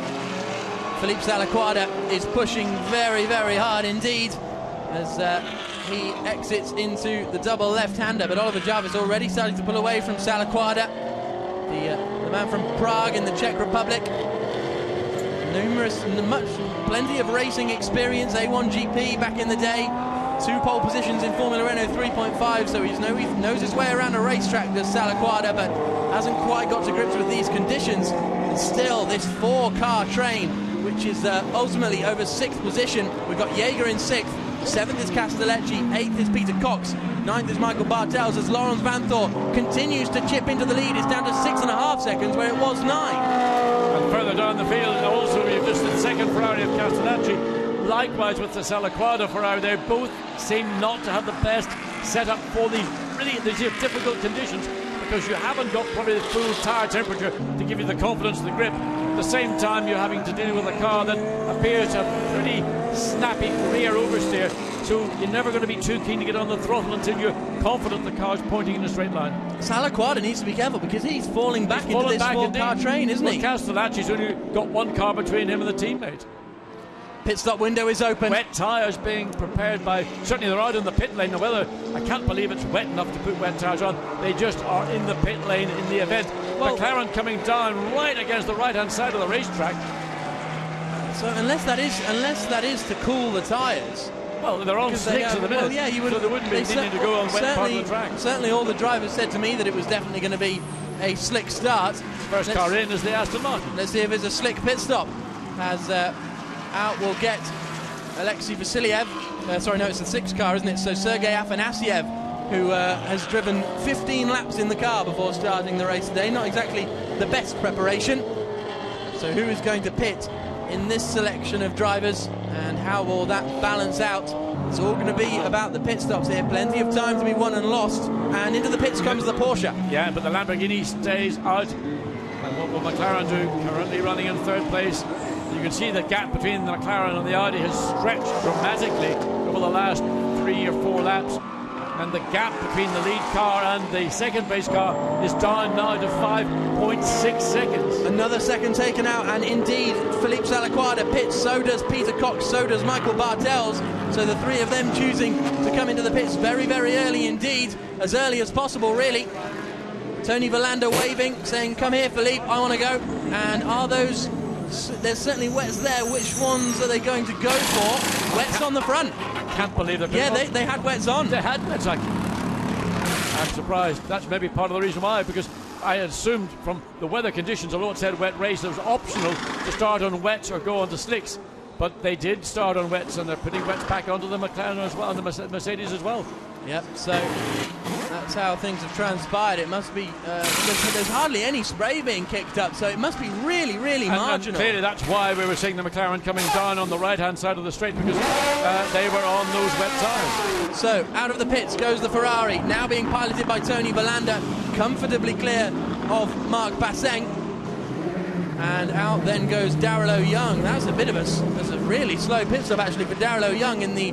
Felipe Salaquada is pushing very, very hard indeed as he exits into the double left-hander. But Oliver Jarvis already starting to pull away from Salaquada, the man from Prague in the Czech Republic. Plenty of racing experience, A1 GP back in the day, 2 pole positions in Formula Renault 3.5, so he knows his way around a racetrack, does Salaquada, but hasn't quite got to grips with these conditions. And still, this 4-car train, which is ultimately over 6th position. We've got Jaeger in 6th, 7th is Castellecci, 8th is Peter Cox, 9th is Michael Bartels, as Laurens Vanthoor continues to chip into the lead. It's down to 6.5 seconds where it was 9. And further down the field, also we've just the second Ferrari of Castellacci. Likewise with the Salaquada Ferrari, they both seem not to have the best setup for these difficult conditions, because you haven't got probably the full tyre temperature to give you the confidence of the grip. At the same time, you're having to deal with a car that appears to have pretty snappy rear oversteer, so you're never going to be too keen to get on the throttle until you're confident the car's pointing in a straight line. Salaquada needs to be careful, because he's falling back into this 4-car train, isn't he? Castellacci's only got 1 car between him and the teammate. Pit stop window is open. Wet tyres being prepared by, certainly they're out in the pit lane. The weather, I can't believe it's wet enough to put wet tyres on. They just are in the pit lane in the event. Well, McLaren coming down right against the right hand side of the racetrack. So unless that is to cool the tyres. Well, they're on slicks at the minute, well, yeah, so they wouldn't be needing to go on wet part of the track. Certainly all the drivers said to me that it was definitely going to be a slick start. First car in is the Aston Martin. Let's see if it's a slick pit stop. As out will get Alexei Vasiliev. Sorry, no, it's the 6th car, isn't it? So Sergei Afanasiev, who has driven 15 laps in the car before starting the race today. Not exactly the best preparation. So who is going to pit in this selection of drivers, and how will that balance out? It's all going to be about the pit stops here. Plenty of time to be won and lost, and into the pits comes the Porsche. Yeah, but the Lamborghini stays out. And what will McLaren do? Currently running in 3rd place. You can see the gap between the McLaren and the Audi has stretched dramatically over the last 3 or 4 laps, and the gap between the lead car and the 2nd place car is down now to 5.6 seconds. Another second taken out, and indeed Felipe Salaquada pits, so does Peter Cox, so does Michael Bartels. So the 3 of them choosing to come into the pits very, very early indeed, as early as possible really. Tony Verlander waving, saying, "Come here, Felipe, I want to go." And are those... There's certainly wets there. Which ones are they going to go for? Wets on the front. Can't believe they've been they had wets on. They had wets on. I'm surprised. That's maybe part of the reason why, because I assumed from the weather conditions, although it said wet race, it was optional to start on wets or go on to slicks. but they did start on wets, and they're putting wets back onto the McLaren as well, and the Mercedes as well. Yep, so that's how things have transpired. It must be, there's hardly any spray being kicked up, so it must be really, really marginal. And clearly that's why we were seeing the McLaren coming down on the right-hand side of the straight, because they were on those wet tyres. So, out of the pits goes the Ferrari, now being piloted by Tony Verlander, comfortably clear of Marc Basseng. And out then goes Daryl O'Young. That's a really slow pit stop actually for Daryl O'Young in the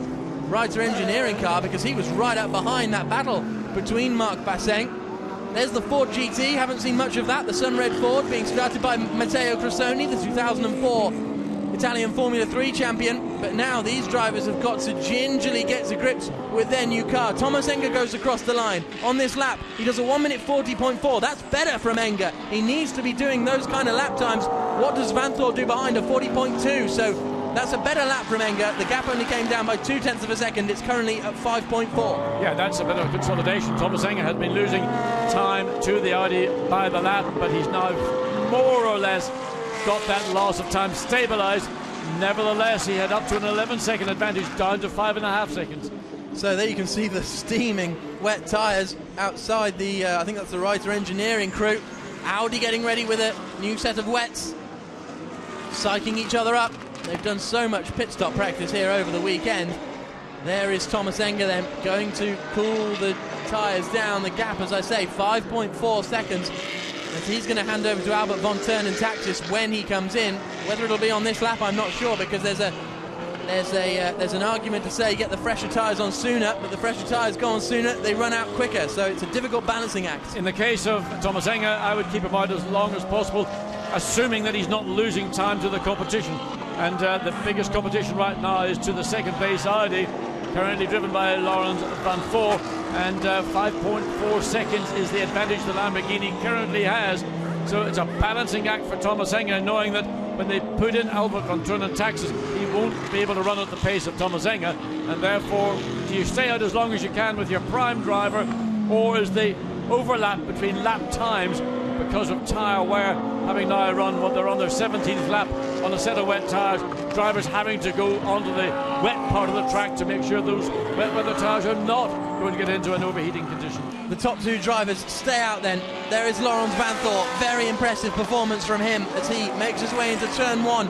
Reiter engineering car, because he was right up behind that battle between Marc Basseng. There's the Ford GT, haven't seen much of that. The Sunred Ford being started by Matteo Cressoni, the 2004 Italian Formula 3 champion. But now these drivers have got to gingerly get to grips with their new car. Thomas Enga goes across the line on this lap. He does a 1:40.4. That's better from Enga. He needs to be doing those kind of lap times. What does Vanthor do behind? A 40.2. So that's a better lap from Enga. The gap only came down by 0.2 of a second. It's currently at 5.4. Yeah, that's a bit of consolidation. Thomas Enga had been losing time to the Audi by the lap, but he's now more or less got that loss of time stabilised. Nevertheless, he had up to an 11-second advantage, down to 5.5 seconds. So there you can see the steaming wet tyres outside the, I think that's the Reiter engineering crew. Audi getting ready with a new set of wets, psyching each other up. They've done so much pit stop practice here over the weekend. There is Thomas Enga then going to cool the tyres down. The gap, as I say, 5.4 seconds. And he's going to hand over to Albert von Turnentaxis when he comes in. Whether it'll be on this lap, I'm not sure, because there's an argument to say get the fresher tyres on sooner, but the fresher tyres go on sooner, they run out quicker, so it's a difficult balancing act. In the case of Thomas Enga, I would keep him out as long as possible, assuming that he's not losing time to the competition. And the biggest competition right now is to the second place Audi, currently driven by Laurens Vanthoor, and 5.4 seconds is the advantage the Lamborghini currently has. So it's a balancing act for Thomas Enga, knowing that when they put in Albert von Turnentaxis, he won't be able to run at the pace of Thomas Enga, and therefore do you stay out as long as you can with your prime driver, or is the overlap between lap times because of tyre wear having now run what they're on their 17th lap on a set of wet tyres, drivers having to go onto the wet part of the track to make sure those wet weather tyres are not going to get into an overheating condition. The top two drivers stay out then. There is Laurens Vanthoor, very impressive performance from him as he makes his way into turn one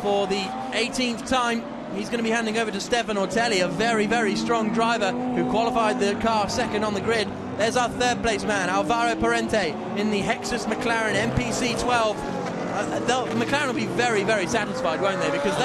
for the 18th time. He's going to be handing over to Stefan Ortelli, a very, very strong driver who qualified the car second on the grid. There's our third place man, Alvaro Parente, in the Hexus McLaren MPC 12. McLaren will be very, very satisfied, won't they? Because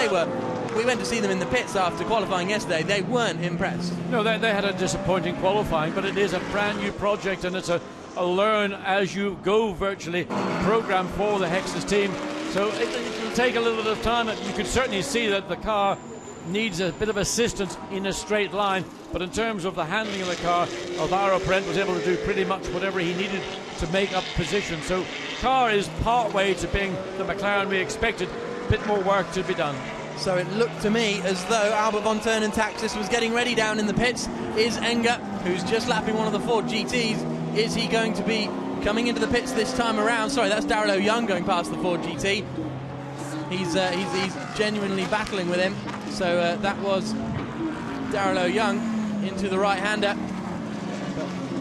we went to see them in the pits after qualifying yesterday. They weren't impressed. No, they had a disappointing qualifying, but it is a brand new project, and it's a learn as you go virtually program for the Hexus team. So it will take a little bit of time. You can certainly see that the car needs a bit of assistance in a straight line, but in terms of the handling of the car, Alvaro Parente was able to do pretty much whatever he needed to make up position. So the car is part way to being the McLaren we expected. A bit more work to be done. So it looked to me as though Albert von Turnentaxis was getting ready down in the pits. Is Enga, who's just lapping one of the Ford GTs, is he going to be coming into the pits this time around? Sorry, that's Daryl O'Young going past the Ford GT. He's genuinely battling with him. So that was Daryl O'Young into the right-hander.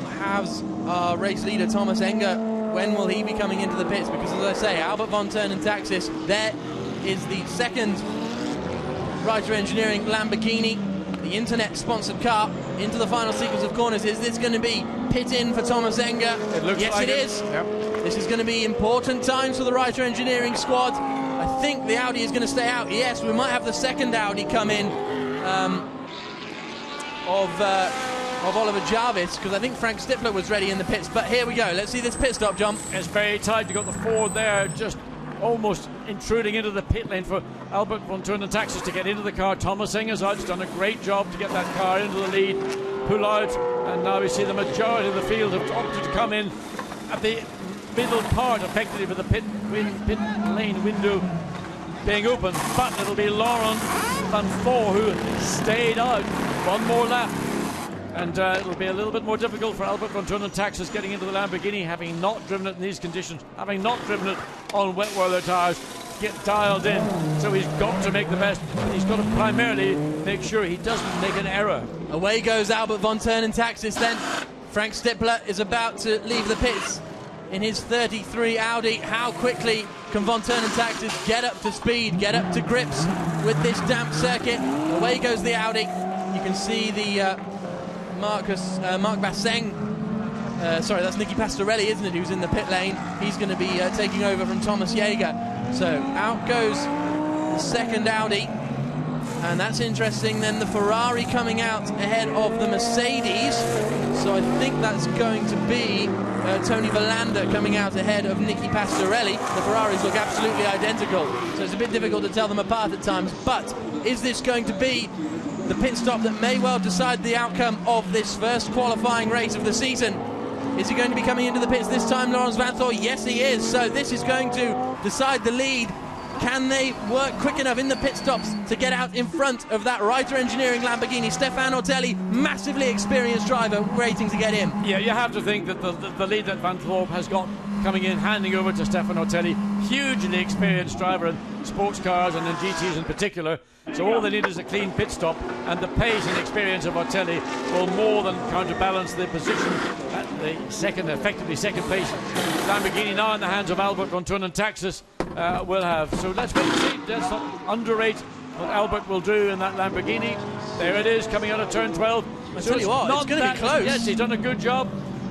But how's our race leader Thomas Enga? When will he be coming into the pits? Because as I say, Albert von Turnentaxis, there is the second Reiter Engineering Lamborghini, the internet-sponsored car, into the final sequence of corners. Is this going to be pit in for Thomas Enga? It looks yes, like it is. Yep. This is going to be important times for the Reiter Engineering squad. I think the Audi is going to stay out. Yes, we might have the second Audi come in of Oliver Jarvis, because I think Frank Stifler was ready in the pits. But here we go. Let's see this pit stop, John. It's very tight. You've got the Ford there just almost intruding into the pit lane for Albert von Turnentaxis to get into the car. Thomas Enga's out. He's done a great job to get that car into the lead, pull out, and now we see the majority of the field have opted to come in at the middle part, effectively, with the pit lane window being open. But it'll be Laurens Vanthoor who stayed out one more lap. And it'll be a little bit more difficult for Albert von Turnentaxis getting into the Lamborghini, having not driven it in these conditions, having not driven it on wet weather tyres. get dialed in. So he's got to make the best, and he's got to primarily make sure he doesn't make an error. Away goes Albert von Turnentaxis then. Frank Stippler is about to leave the pits in his 33 Audi. How quickly can von Turnentaxis get up to speed, get up to grips with this damp circuit? Away goes the Audi. You can see the Marc Basseng. Sorry, that's Nicky Pastorelli, isn't it, who's in the pit lane? He's going to be taking over from Thomas Jaeger. So out goes the second Audi. And that's interesting. Then the Ferrari coming out ahead of the Mercedes. So I think that's going to be Tony Verlander coming out ahead of Nicky Pastorelli. The Ferraris look absolutely identical, so it's a bit difficult to tell them apart at times. But is this going to be the pit stop that may well decide the outcome of this first qualifying race of the season? Is he going to be coming into the pits this time, Laurens Vanthoor? Yes, he is. So this is going to decide the lead. Can they work quick enough in the pit stops to get out in front of that Reiter Engineering Lamborghini? Stefano Telli, massively experienced driver, waiting to get in. Yeah, you have to think that the lead that Vanthoor has got coming in, handing over to Stefano Telli, hugely experienced driver in sports cars and in GTs in particular. So all they need is a clean pit stop, and the pace and experience of Ortelli will more than counterbalance the position at the effectively second place Lamborghini now in the hands of Albert von Turnentaxis will have. So let's wait and see. Let's not underrate what Albert will do in that Lamborghini. There it is, coming out of turn 12. I tell you what, it's going to be close. Yes, he's done a good job.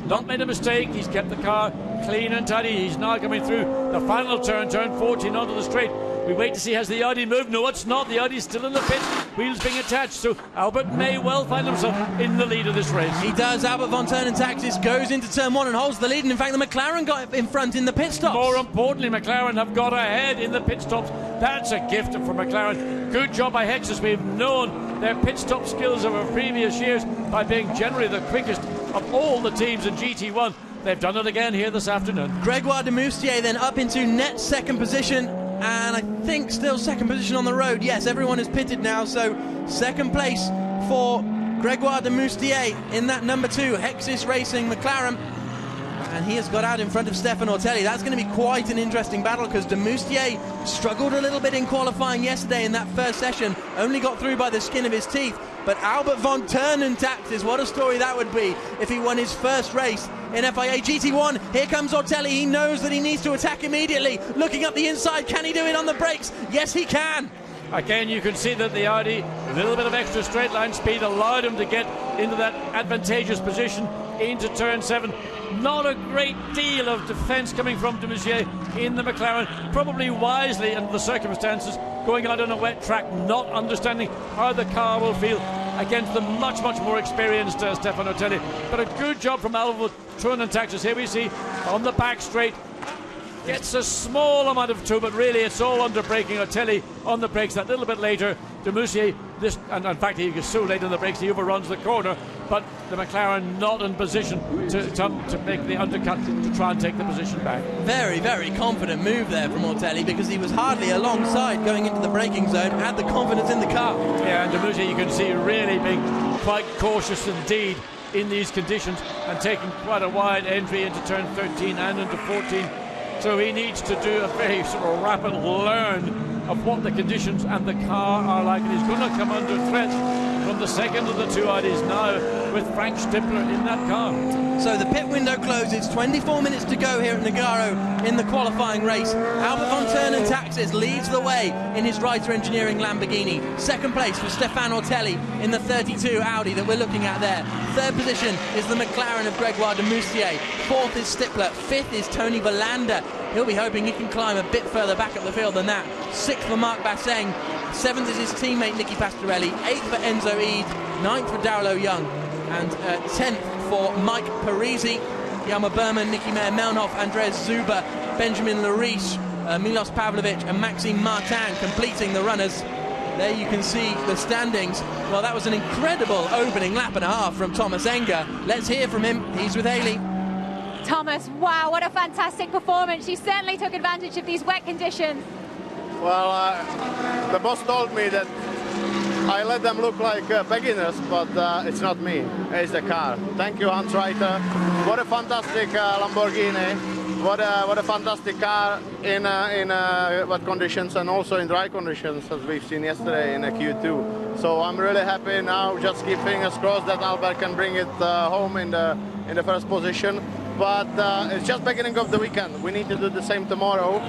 Not made a mistake. He's kept the car clean and tidy. He's now coming through the final turn 14 onto the straight. We wait to see, has the Audi moved? No, it's not. The Audi's still in the pit. Wheels being attached. So Albert may well find himself in the lead of this race. He does. Albert von Turnentaxis goes into turn 1 and holds the lead. And in fact, the McLaren got in front in the pit stops. More importantly, McLaren have got ahead in the pit stops. That's a gift for McLaren. Good job by Hexus. We've known their pit stop skills over previous years by being generally the quickest of all the teams in GT1. They've done it again here this afternoon. Gregoire de Moustier then up into net second position. And I think still second position on the road. Yes, everyone is pitted now, so second place for Gregoire de Moustier in that number 2 Hexis Racing McLaren. And he has got out in front of Stefano Ortelli. That's going to be quite an interesting battle, because de Moustier struggled a little bit in qualifying yesterday in that first session, only got through by the skin of his teeth. But Albert von Turnentaxis, what a story that would be if he won his first race in FIA GT1. Here comes Ortelli. He knows that he needs to attack immediately. Looking up the inside, can he do it on the brakes? Yes, he can. Again, you can see that the Audi, a little bit of extra straight line speed allowed him to get into that advantageous position into turn 7. Not a great deal of defence coming from de Moustier in the McLaren, probably wisely under the circumstances, going out on a wet track, not understanding how the car will feel against the much more experienced Stefano Ortelli. But a good job from Albert Turnentaxis. Here we see on the back straight, gets a small amount of two, but really it's all under braking. Ortelli on the brakes that little bit later. De Moustier, and in fact he was so late on the brakes he overruns the corner, but the McLaren not in position to make the undercut to try and take the position back. Very confident move there from Ortelli, because he was hardly alongside going into the braking zone, had the confidence in the car. Yeah, and de Moustier, you can see really being quite cautious indeed in these conditions and taking quite a wide entry into turn 13 and into 14. So he needs to do a very sort of rapid learn of what the conditions and the car are like. And he's going to come under threat from the second of the two Audis now with Frank Stippler in that car. So the pit window closes, 24 minutes to go here at Nogaro in the qualifying race. Albert von Turnentaxis leads the way in his Reiter Engineering Lamborghini. Second place for Stefano Ortelli in the 32 Audi that we're looking at there. Third position is the McLaren of Gregoire de Moustier. Fourth is Stippler. Fifth is Tony Verlander. He'll be hoping he can climb a bit further back up the field than that. Sixth for Marc Basseng. Seventh is his teammate Nicky Pastorelli. Eighth for Enzo Eid. Ninth for Darlo Young. And 10th for Mike Parisi, Yama Berman, Nicky Meyer-Melnhoff, Andres Zuber, Benjamin Lariche, Milos Pavlovic and Maxime Martin completing the runners. There you can see the standings. Well, that was an incredible opening lap and a half from Thomas Enger. Let's hear from him. He's with Haley. Thomas, wow, what a fantastic performance. You certainly took advantage of these wet conditions. Well, the boss told me that I let them look like beginners, but it's not me, it's the car. Thank you, Hans Reiter. What a fantastic Lamborghini. what a fantastic car in wet conditions and also in dry conditions, as we've seen yesterday in Q2. So I'm really happy now. Just keep fingers crossed that Albert can bring it home in the first position. But it's just beginning of the weekend. We need to do the same tomorrow.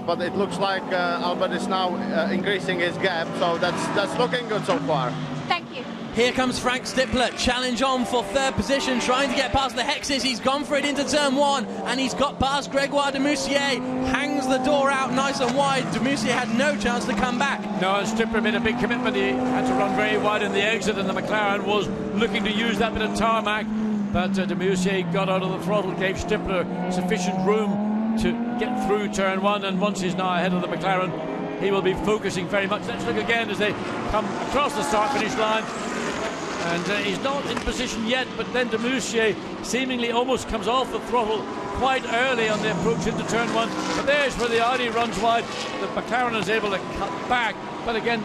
But it looks like Albert is now increasing his gap. So that's looking good so far. Thank you. Here comes Frank Stippler, challenge on for third position, trying to get past the Hexes. He's gone for it into turn one, and he's got past Grégoire de Moussier. Hangs the door out nice and wide. De Moussier had no chance to come back. No, and Stippler made a big commitment. He had to run very wide in the exit, and the McLaren was looking to use that bit of tarmac. But de Moussier got out of the throttle, gave Stippler sufficient room to get through turn one, and once he's now ahead of the McLaren, he will be focusing very much. Let's look again as they come across the start-finish line. And he's not in position yet, but then de Moussier seemingly almost comes off the throttle quite early on the approach into turn one. But there's where the Audi runs wide. The McLaren is able to cut back. But again,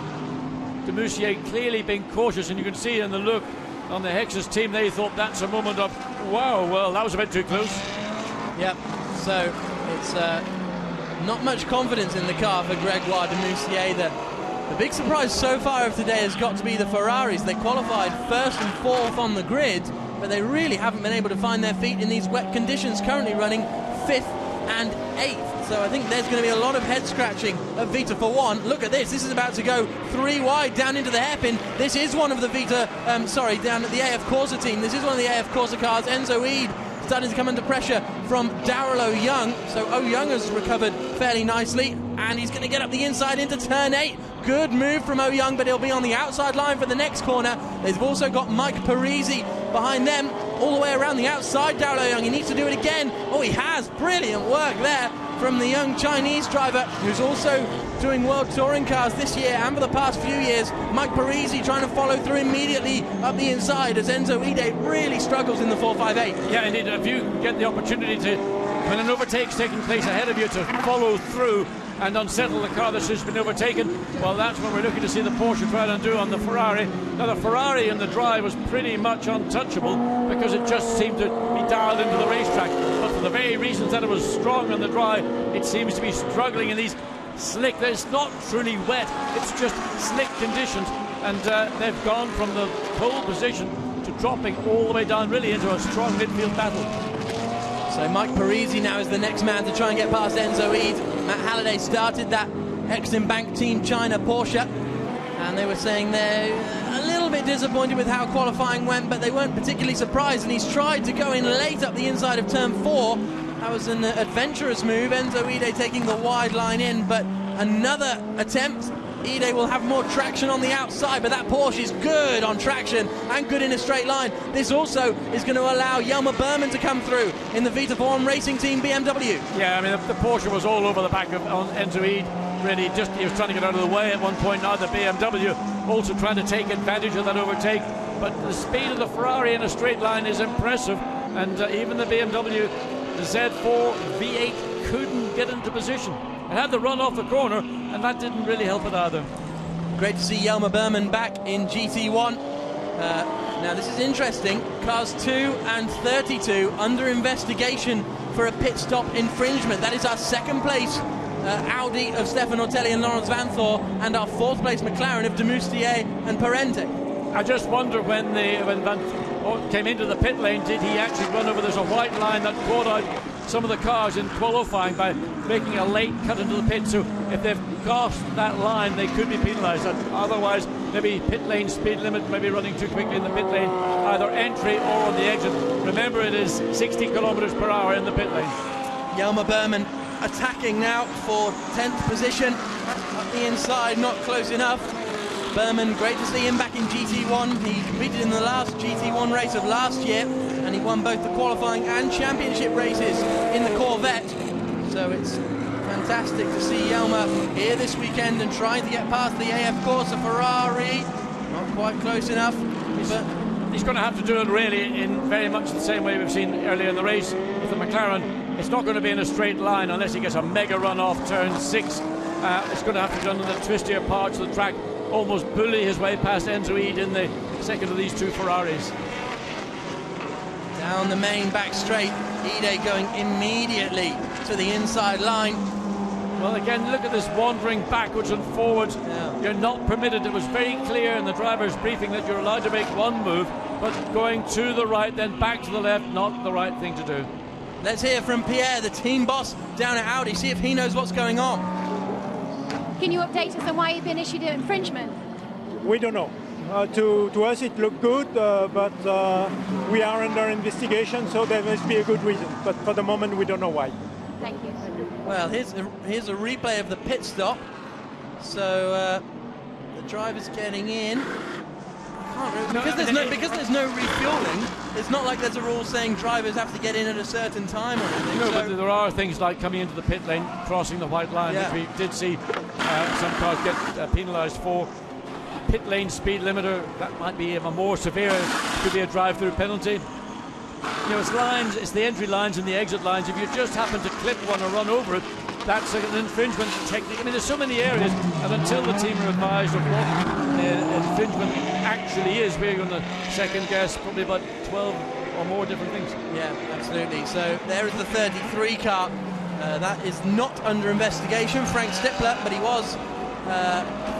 de Moussier clearly being cautious, and you can see in the look on the Hexes team, they thought that's a moment of, wow, well, that was a bit too close. Yep, so it's not much confidence in the car for Grégoire de Moussier. The big surprise so far of today has got to be the Ferraris. They qualified first and fourth on the grid, but they really haven't been able to find their feet in these wet conditions, currently running fifth and eighth. So I think there's going to be a lot of head scratching of Vita for one. Look at this. This is about to go three wide down into the hairpin. This is one of the down at the AF Corsa team. This is one of the AF Corsa cars. Enzo Eid starting to come under pressure from Daryl O'Young. So O'Young has recovered fairly nicely, and he's going to get up the inside into turn 8. Good move from O'Young, but he'll be on the outside line for the next corner. They've also got Mike Parisi behind them, all the way around the outside. Daryl O'Young, he needs to do it again. Oh, he has. Brilliant work there from the young Chinese driver, who's also doing World Touring cars this year and for the past few years. Mike Parisi trying to follow through immediately up the inside as Enzo Ide really struggles in the 458. Yeah, indeed. If you get the opportunity to, when an overtake's taking place ahead of you, to follow through and unsettle the car that's just been overtaken, well, that's what we're looking to see the Porsche try and do on the Ferrari. Now, the Ferrari in the dry was pretty much untouchable because it just seemed to be dialed into the racetrack. But for the very reasons that it was strong on the dry, it seems to be struggling in these slick. It's not truly wet, it's just slick conditions. And they've gone from the pole position to dropping all the way down really into a strong midfield battle. So Mike Parisi now is the next man to try and get past Enzo Eid. Matt Halliday started that Exim Bank Team China Porsche, and they were saying they're a little bit disappointed with how qualifying went, but they weren't particularly surprised, and he's tried to go in late up the inside of turn 4. That was an adventurous move. Enzo Ide taking the wide line in, but another attempt. Ide will have more traction on the outside, but that Porsche is good on traction and good in a straight line. This also is going to allow Jelmer Berman to come through in the Vita Form Racing Team BMW. Yeah, I mean, the Porsche was all over the back of Enzo Eid. Really, just he was trying to get out of the way at one point. Now the BMW also trying to take advantage of that overtake. But the speed of the Ferrari in a straight line is impressive, and even the BMW, the Z4 V8 couldn't get into position. It had the run off the corner, and that didn't really help it either. Great to see Jelmer Berman back in GT1. Now this is interesting. Cars 2 and 32 under investigation for a pit stop infringement. That is our second place Audi of Stefan Ortelli and Laurens Vanthoor, and our fourth place McLaren of de Moustier and Parente. I just wonder when Vanthoor came into the pit lane, did he actually run over? There's a white line that caught out some of the cars in qualifying by making a late cut into the pit. So if they've crossed that line, they could be penalised. Otherwise, maybe pit lane speed limit, maybe running too quickly in the pit lane, either entry or on the exit. Remember, it is 60 kilometers per hour in the pit lane. Jelmer Berman attacking now for 10th position. Up the inside, not close enough. Berman, great to see him back in GT1. He competed in the last GT1 race of last year, and he won both the qualifying and championship races in the Corvette. So it's fantastic to see Jelmer here this weekend and trying to get past the AF Corsa Ferrari. Not quite close enough, but he's going to have to do it really in very much the same way we've seen earlier in the race with the McLaren. It's not going to be in a straight line unless he gets a mega run off turn 6. It's going to have to be done in the twistier parts of the track, almost bully his way past Enzo Eid in the second of these two Ferraris. Down the main back straight, Ide going immediately to the inside line. Well, again, look at this wandering backwards and forwards. Yeah. You're not permitted. It was very clear in the driver's briefing that you're allowed to make one move, but going to the right, then back to the left, not the right thing to do. Let's hear from Pierre, the team boss down at Audi, see if he knows what's going on. Can you update us on why you've been issued an infringement? We don't know. To us it looked good, but we are under investigation, so there must be a good reason. But for the moment we don't know why. Thank you. Well, here's a replay of the pit stop. So the driver's getting in. Because there's no refueling, it's not like there's a rule saying drivers have to get in at a certain time or anything. No, but there are things like coming into the pit lane, crossing the white line, which we did see some cars get penalised for. Pit lane speed limiter, that might be a more severe, could be a drive-through penalty. You know, it's lines, it's the entry lines and the exit lines. If you just happen to clip one or run over it, that's an infringement technique. I mean, there's so many areas, and until the team are advised of what infringement actually is, we're going to second guess probably about 12 or more different things. Yeah, absolutely. So there is the 33 car. That is not under investigation, Frank Stippler, but he was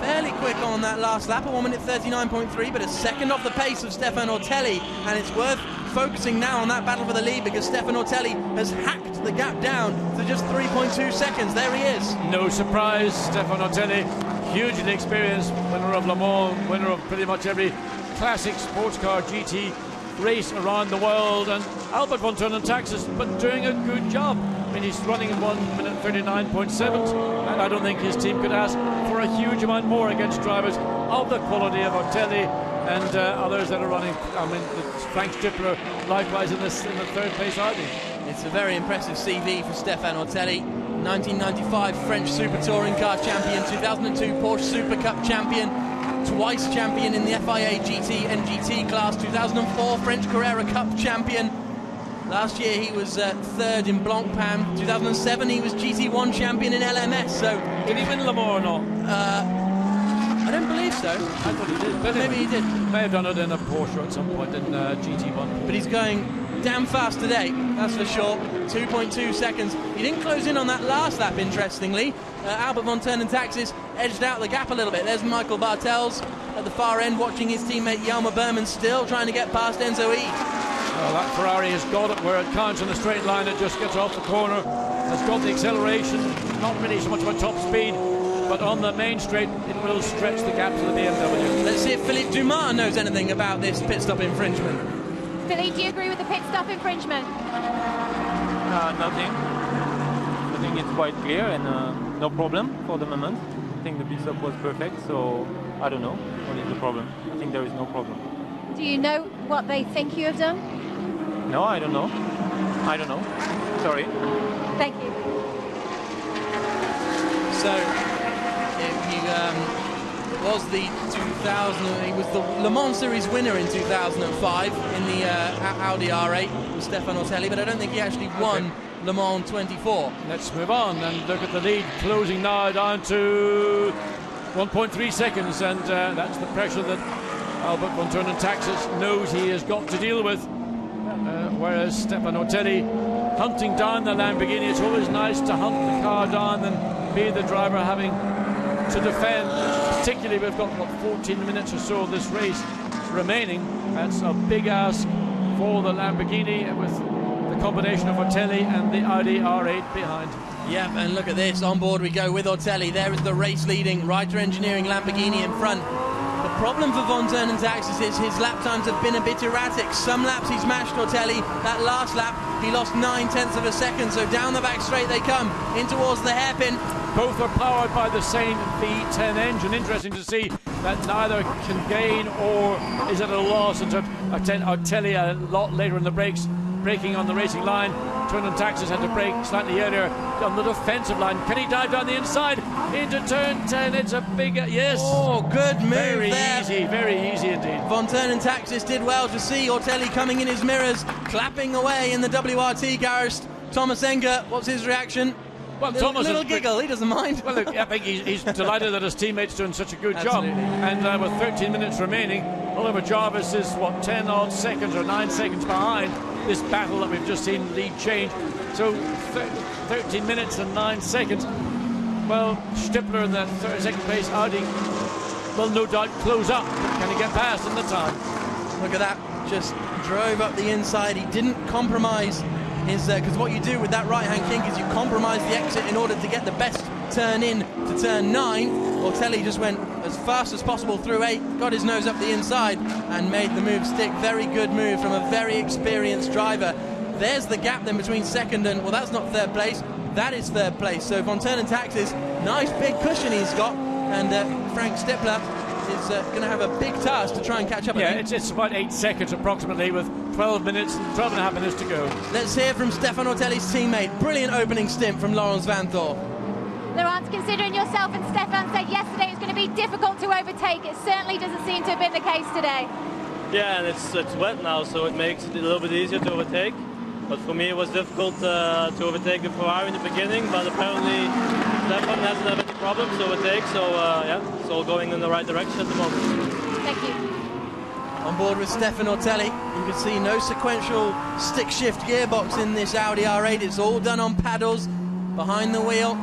fairly quick on that last lap, a 1 minute 39.3, but a second off the pace of Stefan Ortelli, and it's worth focusing now on that battle for the lead because Stefan Ortelli has hacked the gap down to just 3.2 seconds. There he is. No surprise, Stefan Ortelli, hugely experienced, winner of Le Mans, winner of pretty much every classic sports car GT race around the world, and Albert von Taxis, but doing a good job. I mean, he's running in 1 minute 39.7, and I don't think his team could ask for a huge amount more against drivers of the quality of Ortelli and others that are running. I mean, Frank Stippler likewise in the third place Audi. It's a very impressive CV for Stefan Ortelli. 1995 French Super Touring Car champion, 2002 Porsche Super Cup champion, twice champion in the FIA GT and GT class, 2004 French Carrera Cup champion. Last year he was third in Blancpain. 2007 he was GT1 champion in LMS. So did he win Le Mans or not? I don't believe so. I thought he did. But maybe he did. May have done it in a Porsche at some point in GT1. But he's going damn fast today, that's for sure. 2.2 seconds. He didn't close in on that last lap, interestingly. Albert von Taxis edged out the gap a little bit. There's Michael Bartels at the far end watching his teammate Hjalmar Berman still trying to get past Enzo Ede. Well, that Ferrari has got it where it counts in a straight line. It just gets off the corner. Has got the acceleration, not really so much about top speed, but on the main straight it will stretch the gap to the BMW. Let's see if Philippe Dumas knows anything about this pit stop infringement. Philippe, do you agree with the pit stop infringement? Nothing. I think it's quite clear and no problem for the moment. I think the pit stop was perfect, so I don't know what is the problem. I think there is no problem. Do you know what they think you have done? No, I don't know. I don't know. Sorry. Thank you. So, he was the Le Mans Series winner in 2005 in the Audi R8 with Stefan Ortelli, but I don't think he actually won Le Mans 24. Let's move on and look at the lead closing now down to 1.3 seconds, and that's the pressure that Albert von Taxis knows he has got to deal with. Whereas Stefan Ortelli hunting down the Lamborghini, it's always nice to hunt the car down and be the driver having to defend. Particularly, we've got, 14 minutes or so of this race remaining. That's a big ask for the Lamborghini with the combination of Ortelli and the Audi R8 behind. Yeah, and look at this. On board we go with Ortelli. There is the race-leading Reiter Engineering Lamborghini in front. The problem for von Taxis is his lap times have been a bit erratic. Some laps he's matched Ortelli. That last lap he lost 9/10 of a second. So down the back straight they come in towards the hairpin. Both are powered by the same V10 engine. Interesting to see that neither can gain or is at a loss. And Ortelli a lot later in the brakes, braking on the racing line. Von Taxis had to brake slightly earlier on the defensive line. Can he dive down the inside into turn 10? It's a big yes. Oh, good move very there. Very easy indeed. Von Taxis did well to see Ortelli coming in his mirrors, clapping away in the WRT garage. Thomas Enger, what's his reaction? Well, Thomas little giggle, he doesn't mind. Well, look, I think he's delighted that his teammate's doing such a good job. And with 13 minutes remaining, Oliver Jarvis is, 10 odd seconds or 9 seconds behind. this battle that we've just seen lead change. So 13 minutes and 9 seconds. Well, Stippler in the second place, Audi will no doubt close up, but can he get past in the time? Look at that, just drove up the inside. He didn't compromise his, because what you do with that right-hand kink is you compromise the exit in order to get the best turn in to turn 9. Ortelli just went as fast as possible through 8, got his nose up the inside and made the move stick. Very good move from a very experienced driver. There's the gap then between second and, well, that's not third place, that is third place. So Von Turn and Taxis, nice big cushion he's got, and Frank Stippler is going to have a big task to try and catch up. Yeah, it's about 8 seconds approximately, with 12 and a half minutes to go. Let's hear from Stefan Ortelli's teammate. Brilliant opening stint from Laurens Vanthoor. Laurens, considering yourself and Stefan said yesterday it's going to be difficult to overtake, it certainly doesn't seem to have been the case today. Yeah, and it's wet now, so it makes it a little bit easier to overtake. But for me, it was difficult to overtake the Ferrari in the beginning, but apparently Stefan hasn't had any problems to overtake, so yeah, it's all going in the right direction at the moment. Thank you. On board with Stefan Ortelli, you can see no sequential stick shift gearbox in this Audi R8. It's all done on paddles behind the wheel,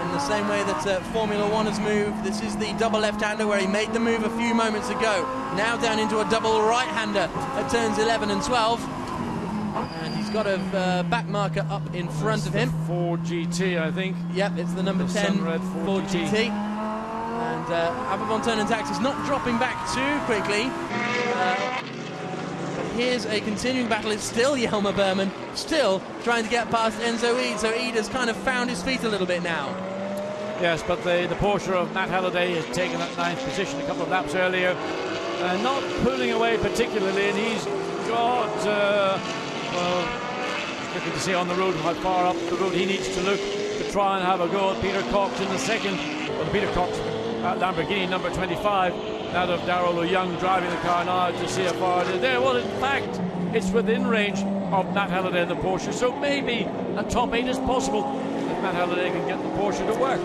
in the same way that Formula One has moved. This is the double left-hander where he made the move a few moments ago. Now down into a double right-hander at turns 11 and 12. And he's got a back marker up in front of him. Ford GT, I think. Yep, it's the number 10 Ford GT. And Albert Von Turn and Taxis not dropping back too quickly. But here's a continuing battle. It's still Jelmer Berman, still trying to get past Enzo Ede. So Ede has kind of found his feet a little bit now. Yes, but the Porsche of Matt Halliday has taken that 9th position a couple of laps earlier. Not pulling away particularly, and he's got... well, looking to see on the road how far up the road he needs to look to try and have a go at Peter Cox in the second. Well, Peter Cox at Lamborghini number 25. That of Darrell Young driving the car now to see how far it is there. Well, in fact, it's within range of Matt Halliday and the Porsche, so maybe a top 8 is possible if Matt Halliday can get the Porsche to work.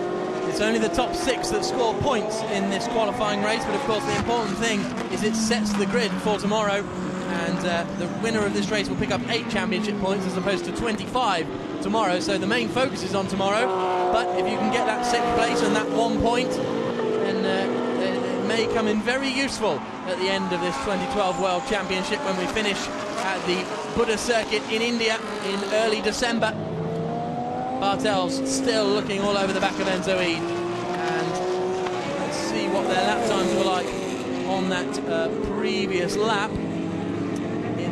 It's only the top 6 that score points in this qualifying race, but of course the important thing is it sets the grid for tomorrow. And the winner of this race will pick up 8 championship points as opposed to 25 tomorrow. So the main focus is on tomorrow. But if you can get that 6th place and that 1 point, then it may come in very useful at the end of this 2012 World Championship when we finish at the Buddha circuit in India in early December. Bartel's still looking all over the back of Enzo Ede. And let's see what their lap times were like on that previous lap.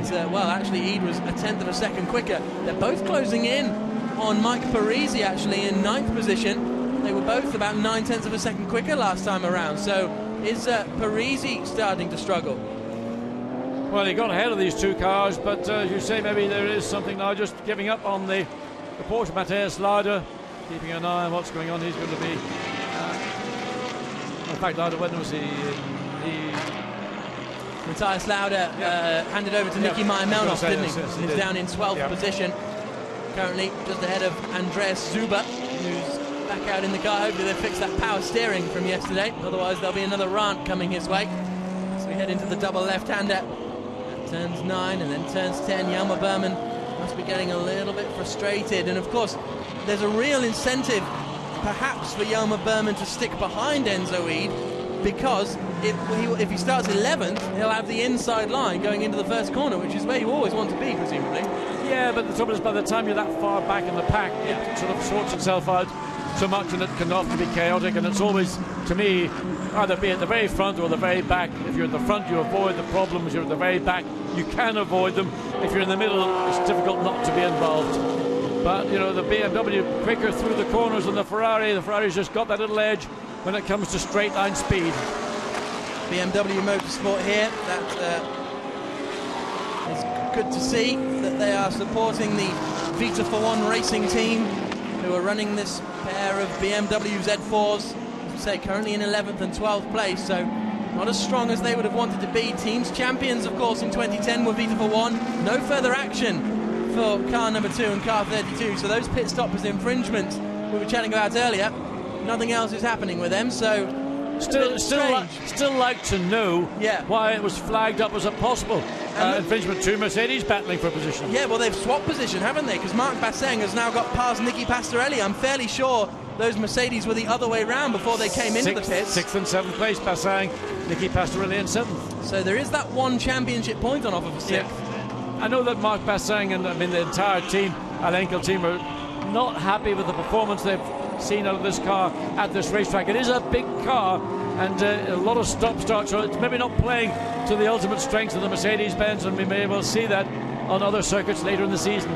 Well, actually, Ede was a 10th of a second quicker. They're both closing in on Mike Parisi, actually, in 9th position. They were both about 9/10 of a second quicker last time around. So is Parisi starting to struggle? Well, he got ahead of these two cars, but as you say, maybe there is something now, just giving up on the Porsche. Matthias Lauda, keeping an eye on what's going on. He's going to be... in fact, Lauda, when was he... Matthias Lauda handed over to Nicky Meyer-Melnoff, didn't he? He's down in 12th position, currently just ahead of Andreas Zuber, who's back out in the car. Hopefully they fix that power steering from yesterday, otherwise there'll be another rant coming his way. So we head into the double left-hander at turns 9 and then turns 10. Jelmer Berman must be getting a little bit frustrated, and of course there's a real incentive perhaps for Jelmer Berman to stick behind Enzo Ede, because if he starts 11th, he'll have the inside line going into the first corner, which is where you always want to be, presumably. Yeah, but the trouble is, by the time you're that far back in the pack, it sort of sorts itself out so much, and it can often be chaotic, and it's always, to me, either be at the very front or the very back. If you're at the front, you avoid the problems. You're at the very back, you can avoid them. If you're in the middle, it's difficult not to be involved. But, you know, the BMW quicker through the corners than the Ferrari. The Ferrari's just got that little edge when it comes to straight line speed. BMW Motorsport here, that is good to see that they are supporting the Vita for One racing team, who are running this pair of BMW Z4s, as I say, currently in 11th and 12th place, so not as strong as they would have wanted to be. Teams champions, of course, in 2010 were Vita for One. No further action for car number 2 and car 32, so those pit stoppers infringements we were chatting about earlier, nothing else is happening with them, so Still like to know why it was flagged up as a possible infringement. Two Mercedes battling for position. Yeah, well, they've swapped position, haven't they? Because Marc Basseng has now got past Nicky Pastorelli. I'm fairly sure those Mercedes were the other way round before they came into the pits. 6th and 7th place, Basseng, Nicky Pastorelli in 7th. So there is that one championship point on offer for 6th. Yeah. I know that Marc Basseng and the entire team, Alenco team, are not happy with the performance they've seen out of this car at this racetrack. It is a big car and a lot of stop-start, so it's maybe not playing to the ultimate strengths of the Mercedes-Benz, and we may well see that on other circuits later in the season.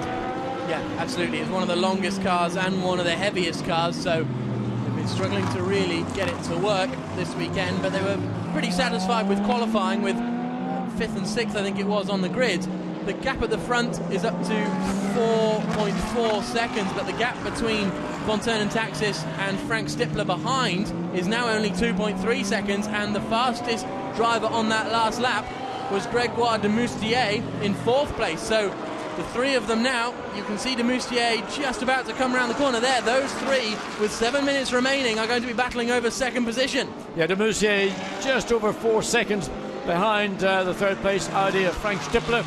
Yeah, absolutely. It's one of the longest cars and one of the heaviest cars, so they've been struggling to really get it to work this weekend, but they were pretty satisfied with qualifying, with 5th and 6th, I think it was, on the grid. The gap at the front is up to 4.4 seconds, but the gap between Von Taxis and Frank Stippler behind is now only 2.3 seconds, and the fastest driver on that last lap was Grégoire de Moustier in 4th place. So the three of them now, you can see de Moustier just about to come around the corner there. Those three, with 7 minutes remaining, are going to be battling over 2nd position. Yeah, de Moustier just over 4 seconds behind the 3rd place Audi of Frank Stippler.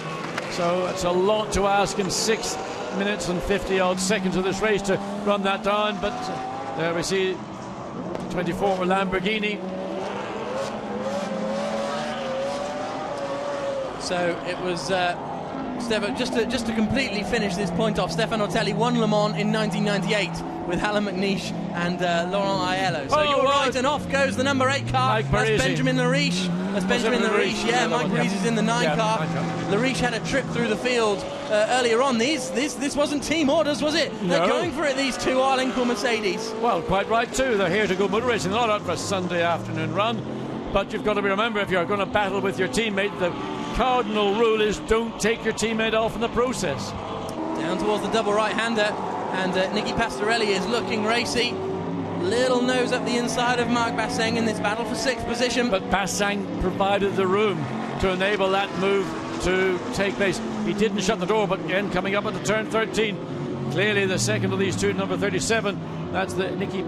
So it's a lot to ask in 6 minutes and 50 odd seconds of this race to run that down, but there we see 24 Lamborghini. So it was just to completely finish this point off, Stefano Telli won Le Mans in 1998 with Alan McNeish and Laurent Aiello. So you're right, and off goes the number 8 car. That's Benjamin Lariche. That's Benjamin Lariche. Yeah, Mike Parisi is in the 9 car. Lariche had a trip through the field earlier on. This wasn't team orders, was it? No. They're going for it, these two Arlinco Mercedes. Well, quite right too. They're here to go motor racing, not out for a Sunday afternoon run. But you've got to remember, if you're going to battle with your teammate, the cardinal rule is don't take your teammate off in the process. Down towards the double right-hander, and Nicky Pastorelli is looking racy. Little nose up the inside of Marc Basseng in this battle for 6th position. But Basseng provided the room to enable that move to take place. He didn't shut the door, but again, coming up at the turn 13, clearly the second of these two, number 37, that's the Nicky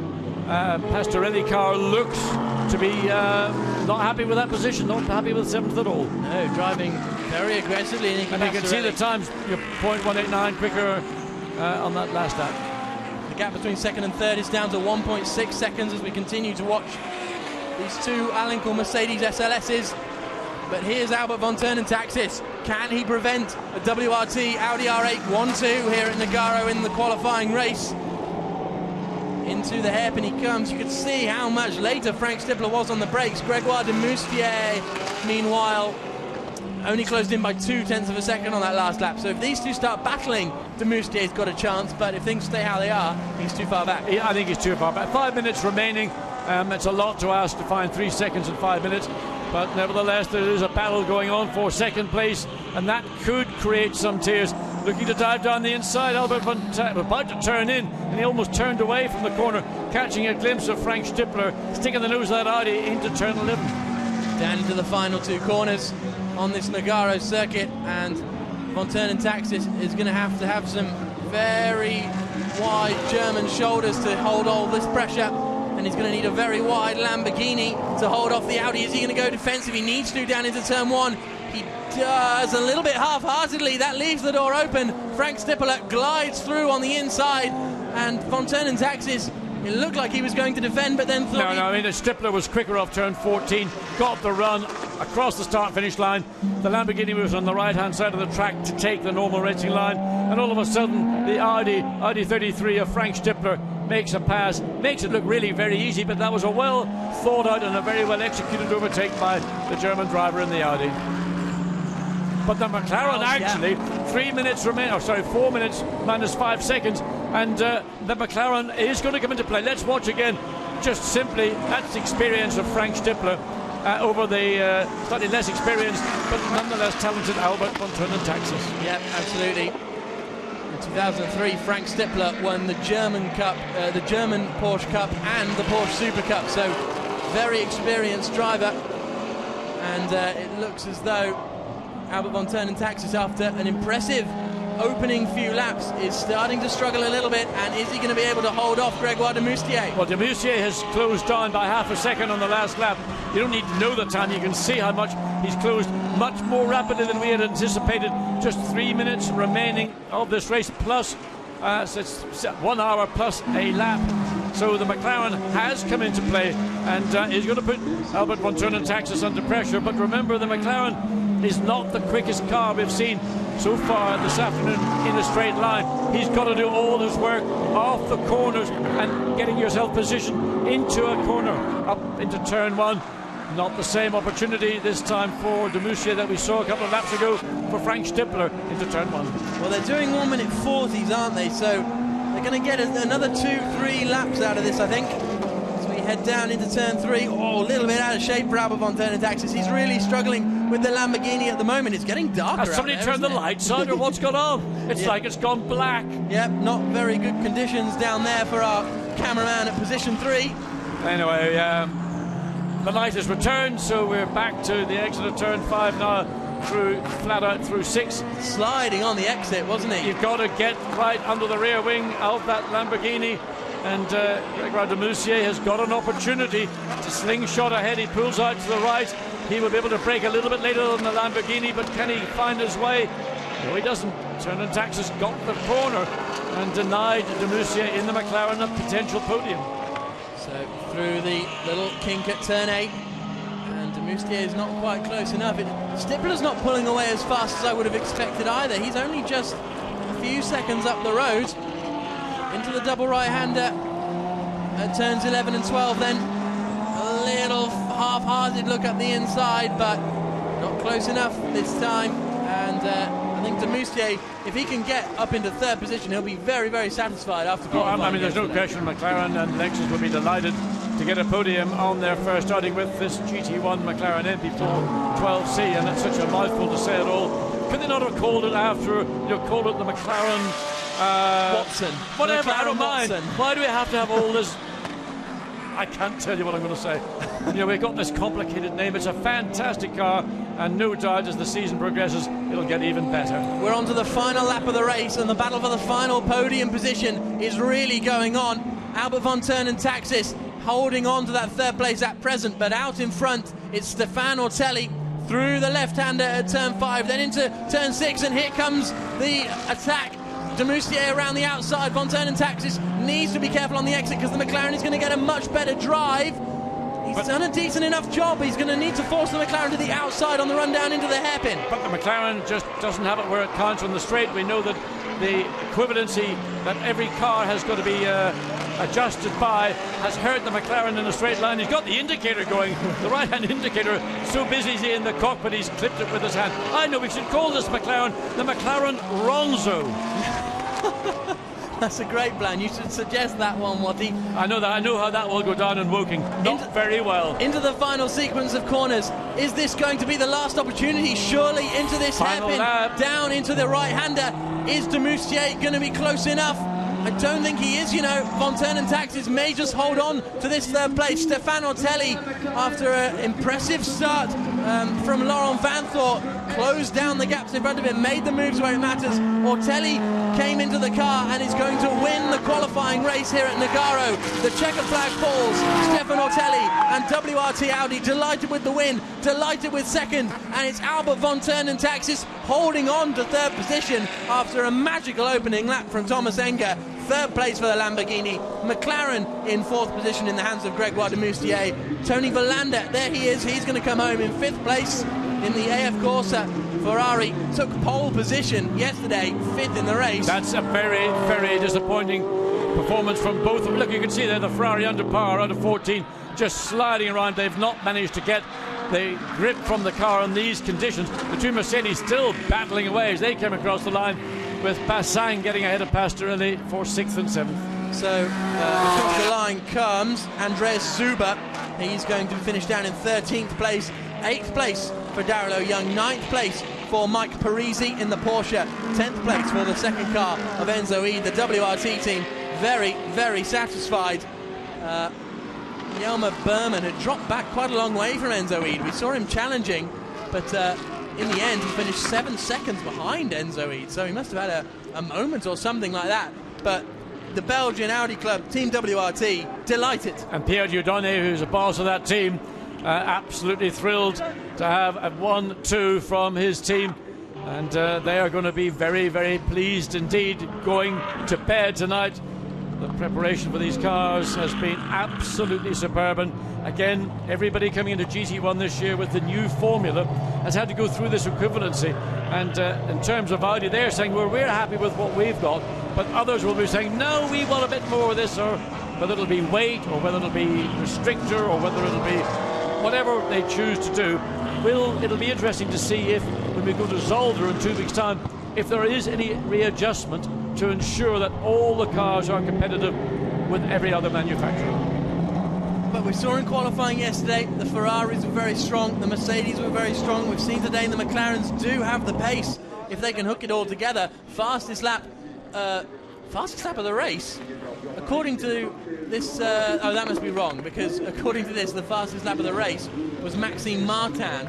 Pastorelli car, looks to be not happy with that position, not happy with 7th at all. No, driving very aggressively. And you can see the times, you're 0.189 quicker on that last lap. The gap between 2nd and 3rd is down to 1.6 seconds as we continue to watch these two Alinco Mercedes SLSs. But here's Albert Von Taxis. Can he prevent a WRT Audi R8 1-2 here at Nogaro in the qualifying race? Into the hairpin he comes. You could see how much later Frank Stippler was on the brakes. Grégoire de Moustier, meanwhile, only closed in by 0.2 of a second on that last lap. So if these two start battling, de Moustier's got a chance, but if things stay how they are, he's too far back. I think he's too far back. 5 minutes remaining. It's a lot to ask to find 3 seconds in 5 minutes. But nevertheless, there is a battle going on for 2nd place, and that could create some tears. Looking to dive down the inside, Albert Von about to turn in, and he almost turned away from the corner, catching a glimpse of Frank Stippler sticking the nose of that Audi into turn 11. Down into the final 2 corners on this Nogaro circuit, and Von Taxis is going to have some very wide German shoulders to hold all this pressure. And he's going to need a very wide Lamborghini to hold off the Audi. Is he going to go defensive? He needs to down into turn 1. He does a little bit half-heartedly. That leaves the door open. Frank Stippler glides through on the inside, and Von Taxis, it looked like he was going to defend, but then thought... No, I mean, Stippler was quicker off turn 14, got the run across the start-finish line. The Lamborghini was on the right-hand side of the track to take the normal racing line, and all of a sudden, the Audi 33 of Frank Stippler makes a pass, makes it look really very easy, but that was a well thought out and a very well executed overtake by the German driver in the Audi. But the McLaren actually, 3 minutes remain, 4 minutes minus 5 seconds, and the McLaren is going to come into play. Let's watch again. Just simply, that's the experience of Frank Stippler over the slightly less experienced, but nonetheless talented Albert Von Taxis. Yeah, absolutely. In 2003, Frank Stippler won the German Cup, the German Porsche Cup and the Porsche Super Cup, so very experienced driver, and it looks as though Albert Von Taxis, after an impressive opening few laps is starting to struggle a little bit, and is he going to be able to hold off Grégoire de Moustier? Well, de Moustier has closed down by half a second on the last lap. You don't need to know the time, you can see how much he's closed much more rapidly than we had anticipated. Just 3 minutes remaining of this race, plus so it's 1 hour plus a lap. So the McLaren has come into play and is going to put Albert von Taxis under pressure. But remember, the McLaren is not the quickest car we've seen so far this afternoon in a straight line. He's got to do all his work off the corners and getting yourself positioned into a corner, up into turn one. Not the same opportunity this time for de Moustier that we saw a couple of laps ago for Frank Stippler into turn one. Well, they're doing 1 minute 40s, aren't they? So they're going to get another 2-3 laps out of this, I think. As we head down into turn three. Oh, a little bit out of shape for Albert von Taxis. He's really struggling with the Lamborghini at the moment. It's getting darker. Has somebody turned the lights on, or what's gone on? It's like it's gone black. Yep, not very good conditions down there for our cameraman at position 3. Anyway, the light has returned, so we're back to the exit of turn 5 now, through flat out through 6. Sliding on the exit, wasn't he? You've got to get right under the rear wing of that Lamborghini, and Grégoire de Moustier has got an opportunity to slingshot ahead. He pulls out to the right. He will be able to brake a little bit later than the Lamborghini, but can he find his way? No, he doesn't. Turn Taxis got the corner and denied de Moustier in the McLaren a potential podium. So through the little kink at turn 8, and de Moustier is not quite close enough. Stippler's not pulling away as fast as I would have expected either. He's only just a few seconds up the road into the double right-hander at turns 11 and 12. Then a little half-hearted look at the inside, but not close enough this time. And I think de Moustier, if he can get up into third position, he'll be very, very satisfied after qualifying. I mean, there's no question McLaren and Lexus will be delighted to get a podium on their first outing with this GT1 McLaren MP4 12C, and it's such a mouthful to say it all. Could they not have called it after, called it the McLaren Watson? Whatever, McLaren I don't mind. Watson. Why do we have to have all this? I can't tell you what I'm going to say. We've got this complicated name. It's a fantastic car, and no doubt as the season progresses, it'll get even better. We're on to the final lap of the race, and the battle for the final podium position is really going on. Albert von Taxis holding on to that third place at present, but out in front, it's Stefan Ortelli through the left-hander at turn 5, then into turn 6, and here comes the attack. De Moustier around the outside. Von Taxis needs to be careful on the exit because the McLaren is going to get a much better drive. He's done a decent enough job. He's going to need to force the McLaren to the outside on the run down into the hairpin. But the McLaren just doesn't have it where it counts on the straight. We know that the equivalency that every car has got to be adjusted by has hurt the McLaren in a straight line. He's got the indicator going, the right-hand indicator, so busy in the cockpit he's clipped it with his hand. I know we should call this McLaren the McLaren Ronzo. That's a great plan. You should suggest that one, Watty. I know how that will go down in Woking. Not very well. Into the final sequence of corners. Is this going to be the last opportunity? Surely into this hairpin, down into the right-hander. Is de Moustier going to be close enough? I don't think he is, Von Taxis may just hold on to this third place. Stefan Ortelli, after an impressive start from Laurent Vanthor, closed down the gaps in front of him, made the moves where it matters. Ortelli came into the car and is going to win the qualifying race here at Nogaro. The checker flag falls. Stefan Ortelli and WRT Audi delighted with the win, delighted with second, and it's Albert von Taxis holding on to third position after a magical opening lap from Thomas Enger. Third place for the Lamborghini. McLaren in fourth position in the hands of Grégoire de Moustier. Tony Verlander, there he is. He's going to come home in fifth place in the AF Corsa. Ferrari took pole position yesterday, fifth in the race. That's a very, very disappointing performance from both of them. Look, you can see there the Ferrari under par, under 14, just sliding around. They've not managed to get the grip from the car in these conditions. The two Mercedes still battling away as they came across the line, with Passang getting ahead of Pastorelli for 6th and 7th. So across the line comes Andreas Zuber. He's going to finish down in 13th place. 8th place for Daryl O'Young. 9th place for Mike Parisi in the Porsche. 10th place for the second car of Enzo Ede. The WRT team very, very satisfied. Jelmer Berman had dropped back quite a long way from Enzo Ede. We saw him challenging, but in the end, he finished 7 seconds behind Enzo Eade, so he must have had a moment or something like that. But the Belgian Audi club, Team WRT, delighted. And Pierre Dieudonné, who's a boss of that team, absolutely thrilled to have a 1-2 from his team. And they are going to be very, very pleased indeed going to bed tonight. The preparation for these cars has been absolutely superb. And again, everybody coming into GT1 this year with the new formula has had to go through this equivalency. And in terms of Audi, they're saying, well, we're happy with what we've got. But others will be saying, no, we want a bit more of this, or whether it'll be weight, or whether it'll be restrictor, or whether it'll be whatever they choose to do. It'll be interesting to see if, when we go to Zolder in 2 weeks' time, if there is any readjustment to ensure that all the cars are competitive with every other manufacturer. But we saw in qualifying yesterday, the Ferraris were very strong, the Mercedes were very strong. We've seen today the McLarens do have the pace if they can hook it all together. Fastest lap of the race, according to this, oh, that must be wrong, because according to this, the fastest lap of the race was Maxime Martin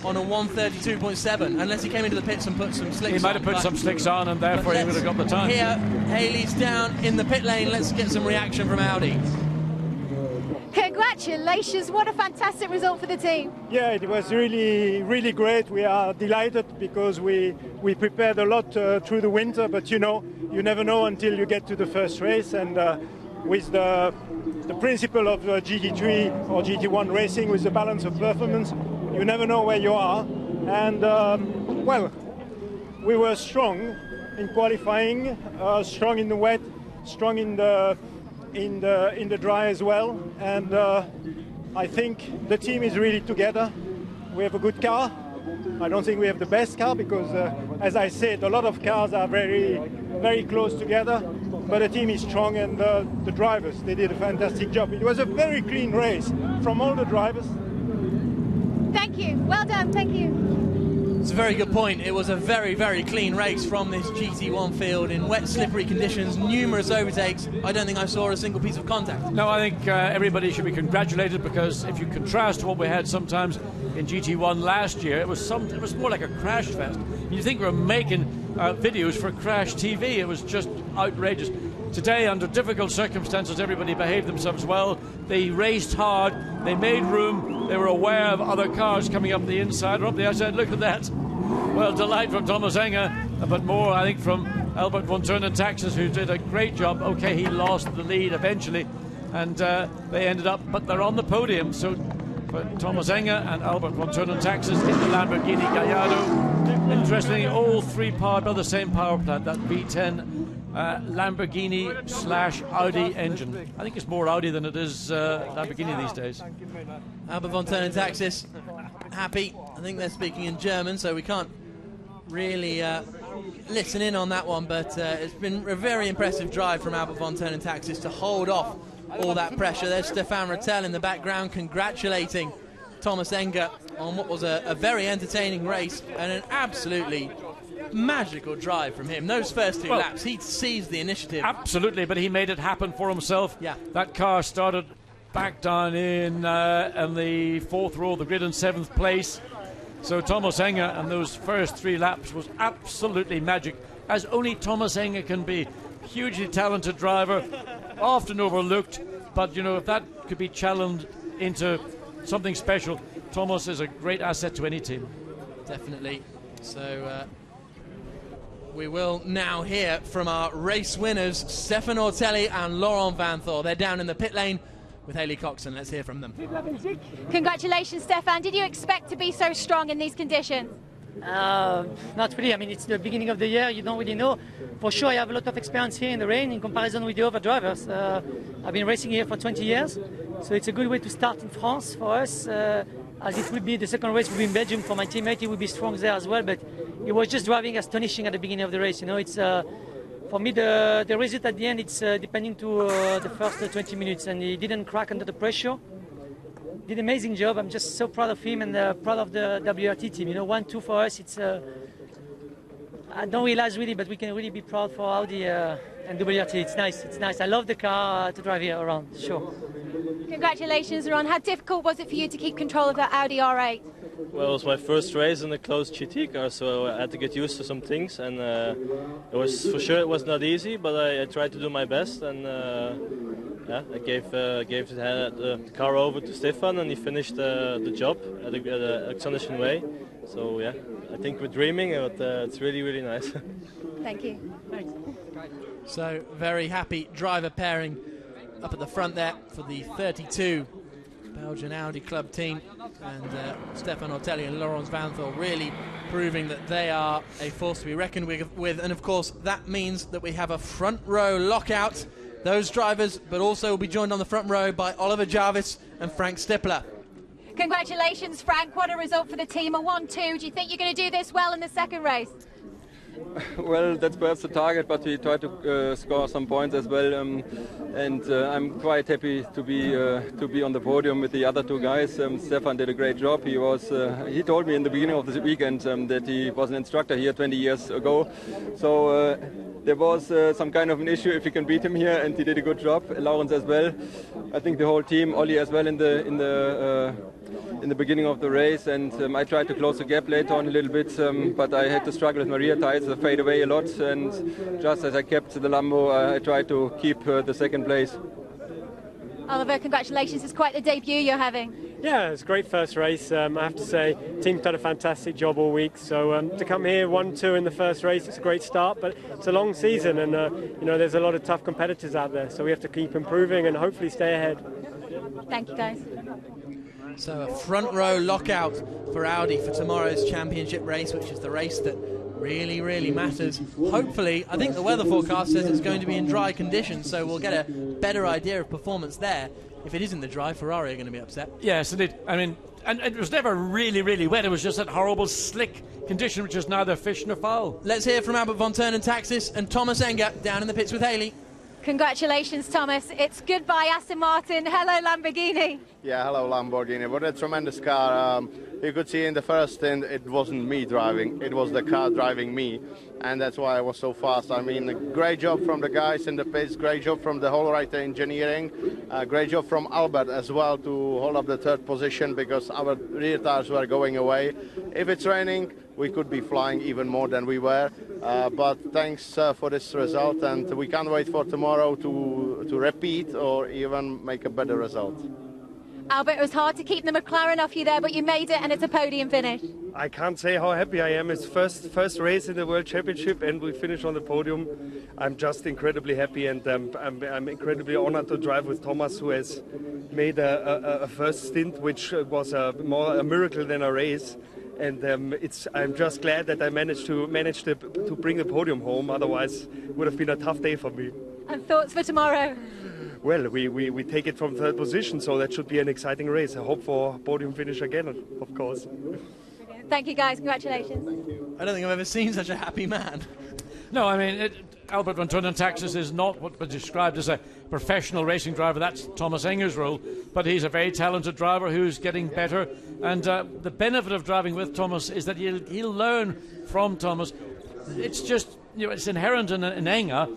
on a 1:32.7, unless he came into the pits and put some slicks on. He might have put some slicks on, and therefore he would have got the time. Here, Haley's down in the pit lane. Let's get some reaction from Audi. Congratulations, what a fantastic result for the team. Yeah, it was really, really great. We are delighted because we prepared a lot through the winter, but you know, you never know until you get to the first race. And with the principle of GT3 or GT1 racing, with the balance of performance, you never know where you are. And well, we were strong in qualifying, strong in the wet, strong in the dry as well. And I think the team is really together. We have a good car. I don't think we have the best car because, as I said, a lot of cars are very, very close together. But the team is strong, and the drivers, they did a fantastic job. It was a very clean race from all the drivers. Thank you. Well done. Thank you. It's a very good point. It was a very, very clean race from this GT1 field in wet, slippery conditions, numerous overtakes. I don't think I saw a single piece of contact. No, I think everybody should be congratulated, because if you contrast what we had sometimes in GT1 last year, it was more like a crash fest. You think we're making videos for Crash TV. It was just outrageous. Today, under difficult circumstances, everybody behaved themselves well. They raced hard, they made room, they were aware of other cars coming up the inside or up the outside. Look at that. Well, delight from Thomas Enger, but more, I think, from Albert von Turnen Taxis, who did a great job. Okay, he lost the lead eventually, and they ended up, but they're on the podium. So for Thomas Enger and Albert von Turnen Taxis in the Lamborghini Gallardo. Interestingly, all three powered by the same power plant, that V10 Lamborghini/Audi engine. I think it's more Audi than it is Lamborghini these days. Albert von Turnen Taxis happy. I think they're speaking in German, so we can't really listen in on that one, but it's been a very impressive drive from Albert von Turnen Taxis to hold off all that pressure. There's Stefan Rattel in the background congratulating Thomas Enger on what was a very entertaining race and an absolutely magical drive from him. Those first two laps, he seized the initiative. Absolutely, but he made it happen for himself. Yeah. That car started back down in the fourth row of the grid in 7th place. So Thomas Enger and those first 3 laps was absolutely magic, as only Thomas Enger can be. Hugely talented driver, often overlooked, but you know, if that could be challenged into something special, Thomas is a great asset to any team. Definitely. So we will now hear from our race winners, Stefan Ortelli and Laurent Vanthor. They're down in the pit lane with Haley Coxon. Let's hear from them. Congratulations, Stefan. Did you expect to be so strong in these conditions? Not really. I mean, it's the beginning of the year. You don't really know. For sure, I have a lot of experience here in the rain in comparison with the other drivers. I've been racing here for 20 years, so it's a good way to start in France for us. As it will be the second race will be in Belgium for my teammate. He will be strong there as well, but he was just driving astonishing at the beginning of the race. You know, it's for me the result at the end. It's depending to the first 20 minutes, and he didn't crack under the pressure. Did an amazing job. I'm just so proud of him and proud of the WRT team. You know, 1-2 for us. It's I don't realize really, but we can really be proud for Audi and WRT. It's nice. It's nice. I love the car to drive here around. Sure. Congratulations, Ron. How difficult was it for you to keep control of that Audi R8? Well, it was my first race in a closed GT car, so I had to get used to some things, and it was for sure it was not easy, but I tried to do my best, and yeah, I gave the car over to Stefan, and he finished the job at an astonishing way. So yeah, I think we're dreaming, but it's really, really nice. Thank you. Thanks. So very happy driver pairing up at the front there for the 32 Belgian Audi Club team, and Stefan Ortelli and Laurens Vanthoor really proving that they are a force to be reckoned with, and of course that means that we have a front row lockout. Those drivers, but also will be joined on the front row by Oliver Jarvis and Frank Stippler. Congratulations, Frank. What a result for the team, a 1-2. Do you think you're going to do this well in the second race? Well, that's perhaps the target, but we try to score some points as well, and I'm quite happy to be on the podium with the other two guys. Stefan did a great job. He told me in the beginning of the weekend that he was an instructor here 20 years ago, so there was some kind of an issue if we can beat him here, and he did a good job. Laurens as well. I think the whole team, Ollie as well in the beginning of the race, and I tried to close the gap later on a little bit, but I had to struggle with my rear tires. I fade away a lot, and just as I kept the Lambo, I tried to keep the second place. Oliver, congratulations. It's quite the debut you're having. Yeah, it's a great first race. I have to say, team's done a fantastic job all week. So to come here 1-2 in the first race, it's a great start. But it's a long season, and you know, there's a lot of tough competitors out there. So we have to keep improving and hopefully stay ahead. Thank you, guys. So a front row lockout for Audi for tomorrow's championship race, which is the race that really, really matters. Hopefully, I think the weather forecast says it's going to be in dry conditions, so we'll get a better idea of performance there. If it isn't the dry, Ferrari are going to be upset. Yes, indeed. I mean, and it was never really, really wet. It was just that horrible slick condition, which is neither fish nor fowl. Let's hear from Albert von Turn and Taxis and Thomas Enger down in the pits with Haley. Congratulations, Thomas. It's goodbye, Aston Martin. Hello, Lamborghini. Yeah, hello, Lamborghini. What a tremendous car. You could see in the first stint it wasn't me driving, it was the car driving me, and that's why I was so fast. I mean, great job from the guys in the pits, great job from the whole right engineering, great job from Albert as well to hold up the third position, because our rear tires were going away. If it's raining, we could be flying even more than we were, but thanks for this result, and we can't wait for tomorrow to repeat or even make a better result. Albert, it was hard to keep the McLaren off you there, but you made it, and it's a podium finish. I can't say how happy I am. It's first race in the World Championship, and we finished on the podium. I'm just incredibly happy, and I'm incredibly honored to drive with Thomas, who has made a first stint, which was more a miracle than a race. And I'm just glad that I managed to bring the podium home. Otherwise, it would have been a tough day for me. And thoughts for tomorrow? Well, we take it from third position, so that should be an exciting race. I hope for a podium finish again, of course. Thank you, guys. Congratulations. I don't think I've ever seen such a happy man. No, I mean, Albert von Turn and Taxis is not what was described as a professional racing driver. That's Thomas Enger's role. But he's a very talented driver who's getting better. And the benefit of driving with Thomas is that he'll learn from Thomas. It's just, you know, it's inherent in Enger.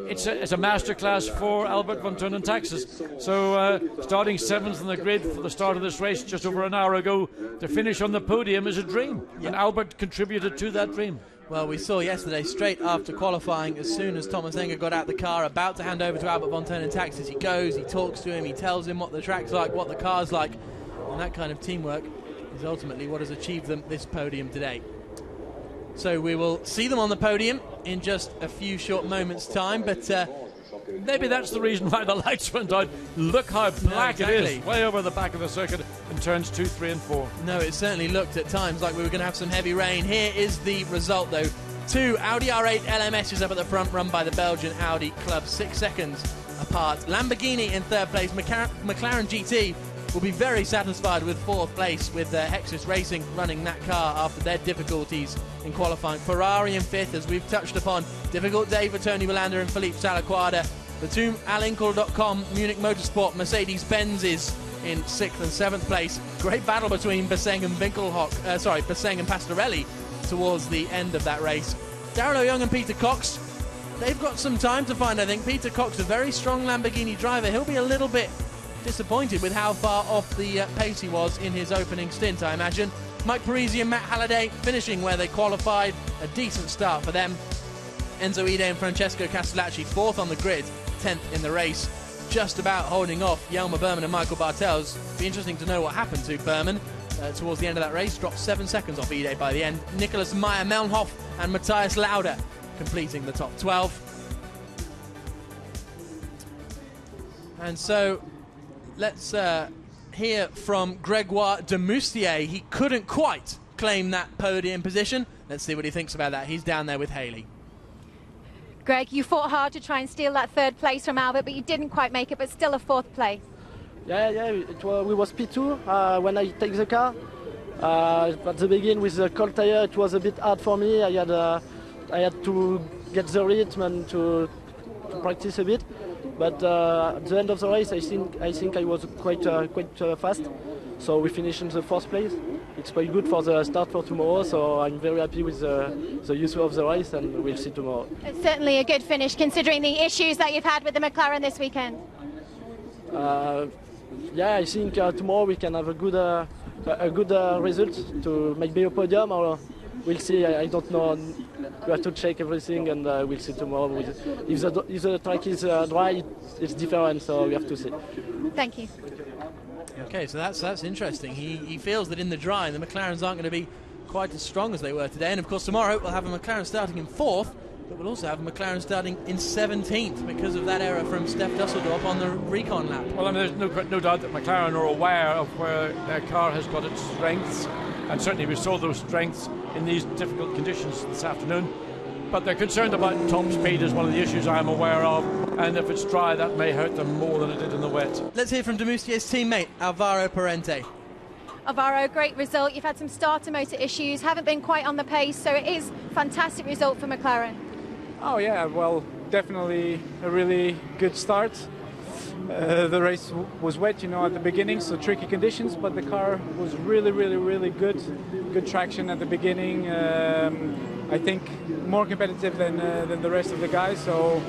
It's a masterclass for Albert von Turn and Taxis. So starting 7th on the grid for the start of this race just over an hour ago, to finish on the podium is a dream. Yeah. And Albert contributed to that dream. Well, we saw yesterday, straight after qualifying, as soon as Thomas Enger got out the car, about to hand over to Albert von Turn and Taxis, he goes, he talks to him, he tells him what the track's like, what the car's like, and that kind of teamwork is ultimately what has achieved them this podium today. So we will see them on the podium in just a few short moments' time, but maybe that's the reason why the lights went out. Look how black it is, way over the back of the circuit in turns 2, 3 and 4. No, it certainly looked at times like we were going to have some heavy rain. Here is the result, though. 2 Audi R8 LMSs up at the front, run by the Belgian Audi Club, 6 seconds apart. Lamborghini in third place. McLaren GT will be very satisfied with fourth place, with Hexus Racing running that car after their difficulties in qualifying. Ferrari in fifth, as we've touched upon. Difficult day for Tony Wilander and Philippe Salaquada. The two Alinkel.com Munich Motorsport Mercedes-Benz is in 6th and 7th place. Great battle between Basseng and Basseng and Pastorelli towards the end of that race. Darrell O'Young and Peter Cox, they've got some time to find, I think. Peter Cox, a very strong Lamborghini driver. He'll be a little bit disappointed with how far off the pace he was in his opening stint, I imagine. Mike Parisi and Matt Halliday finishing where they qualified. A decent start for them. Enzo Ide and Francesco Castellacci 4th on the grid, 10th in the race. Just about holding off Jelmer Berman and Michael Bartels. Be interesting to know what happened to Berman towards the end of that race. Dropped 7 seconds off Ide by the end. Nicholas Meyer-Melnhof and Matthias Lauda completing the top 12. And so let's hear from Gregoire de Moustier. He couldn't quite claim that podium position. Let's see what he thinks about that. He's down there with Haley. Greg, you fought hard to try and steal that 3rd place from Albert, but you didn't quite make it, but still a 4th place. Yeah, we was P2 when I take the car. At the beginning with the cold tire, it was a bit hard for me. I had to get the rhythm and to practice a bit. But at the end of the race, I think I was quite fast. So we finished in the 4th place. It's quite good for the start for tomorrow. So I'm very happy with the use of the race, and we'll see tomorrow. It's certainly a good finish considering the issues that you've had with the McLaren this weekend. Yeah, I think tomorrow we can have a good result to maybe a podium, or we'll see. I don't know. We have to check everything, and we'll see tomorrow. If the track is dry, it's different, so we have to see. Thank you. Okay, so that's interesting. He feels that in the dry, the McLarens aren't going to be quite as strong as they were today. And of course, tomorrow we'll have a McLaren starting in 4th, but we'll also have a McLaren starting in 17th because of that error from Steph Dusseldorp on the recon lap. Well, I mean, there's no doubt that McLaren are aware of where their car has got its strengths, and certainly we saw those strengths in these difficult conditions this afternoon. But they're concerned about top speed is one of the issues I'm aware of, and if it's dry, that may hurt them more than it did in the wet. Let's hear from de Moustier's teammate, Alvaro Parente. Alvaro, great result. You've had some starter motor issues, haven't been quite on the pace, so it is a fantastic result for McLaren. Oh yeah, well, definitely a really good start. The race was wet, you know, at the beginning, so tricky conditions, but the car was really good. Good traction at the beginning. I think more competitive than the rest of the guys. So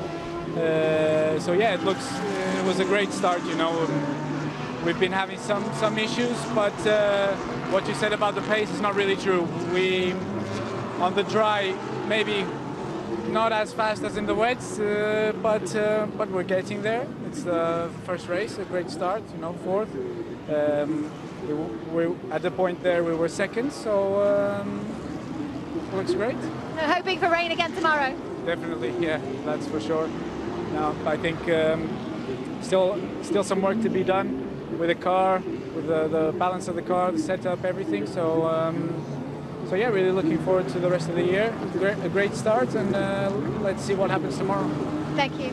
yeah, it was a great start. You know, we've been having some issues, but what you said about the pace is not really true. We on the dry maybe not as fast as in the wets, but we're getting there. It's the first race, a great start. You know, 4th. We're at the point there we were 2nd, so. Looks great. Hoping for rain again tomorrow. Definitely, yeah, that's for sure. Now, I think still some work to be done with the car, with the balance of the car, the setup, everything. So yeah, really looking forward to the rest of the year. A great start, and let's see what happens tomorrow. Thank you.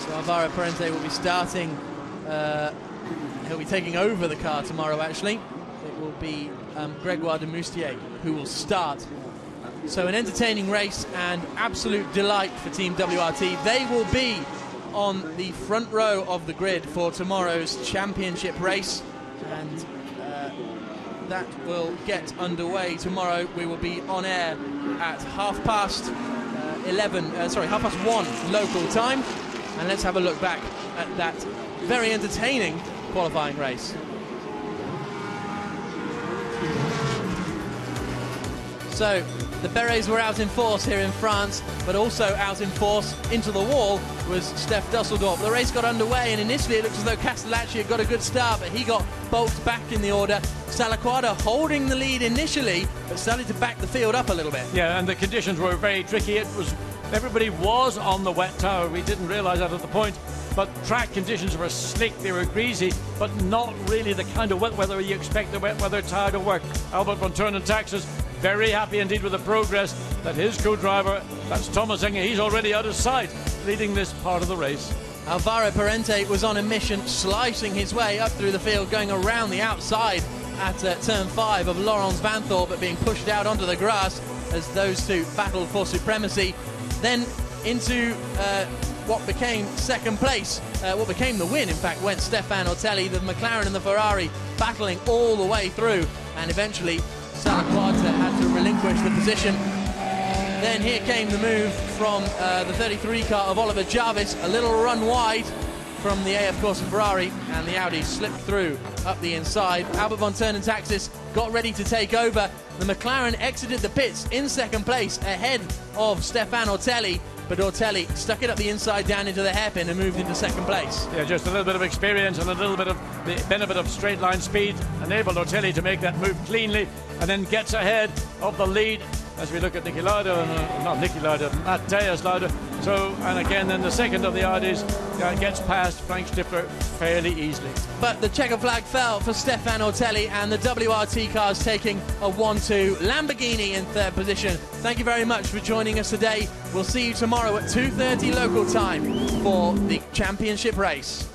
So Alvaro Parente will be starting. He'll be taking over the car tomorrow, actually. It will be Gregoire de Moustier who will start. So an entertaining race and absolute delight for Team WRT. They will be on the front row of the grid for tomorrow's championship race, and that will get underway tomorrow. We will be on air at 1:30 local time, and let's have a look back at that very entertaining qualifying race. So the Berets were out in force here in France, but also out in force into the wall was Steph Dusseldorp. The race got underway, and initially it looked as though Castellacci had got a good start, but he got bulked back in the order. Salaquada holding the lead initially, but started to back the field up a little bit. Yeah, and the conditions were very tricky. Everybody was on the wet tower. We didn't realise that at the point. But track conditions were slick, they were greasy, but not really the kind of wet weather you expect the wet weather tire to work. Albert van Turnen Taxis very happy indeed with the progress that his co-driver, that's Thomas Enge, he's already out of sight, leading this part of the race. Alvaro Parente was on a mission, slicing his way up through the field, going around the outside at turn 5 of Laurens Vanthoor, but being pushed out onto the grass as those two battled for supremacy. Then into what became second place, what became the win, in fact, went Stefan Ortelli, the McLaren and the Ferrari battling all the way through, and eventually Salaquada had to relinquish the position. Then here came the move from the 33 car of Oliver Jarvis, a little run wide from the AF Corse Ferrari, and the Audi slipped through up the inside. Albert van Turnen Taxis got ready to take over. The McLaren exited the pits in second place ahead of Stefan Ortelli, but Ortelli stuck it up the inside down into the hairpin and moved into second place. Yeah, just a little bit of experience and a little bit of the benefit of straight line speed enabled Ortelli to make that move cleanly, and then gets ahead of the lead as we look at Niki Lauda, not Niki Lauda, Matthias Lauda. So, and again, then the second of the Audis gets past Frank Stifler fairly easily. But the checker flag fell for Stefan Ortelli, and the WRT cars taking a 1-2. Lamborghini in third position. Thank you very much for joining us today. We'll see you tomorrow at 2:30 local time for the championship race.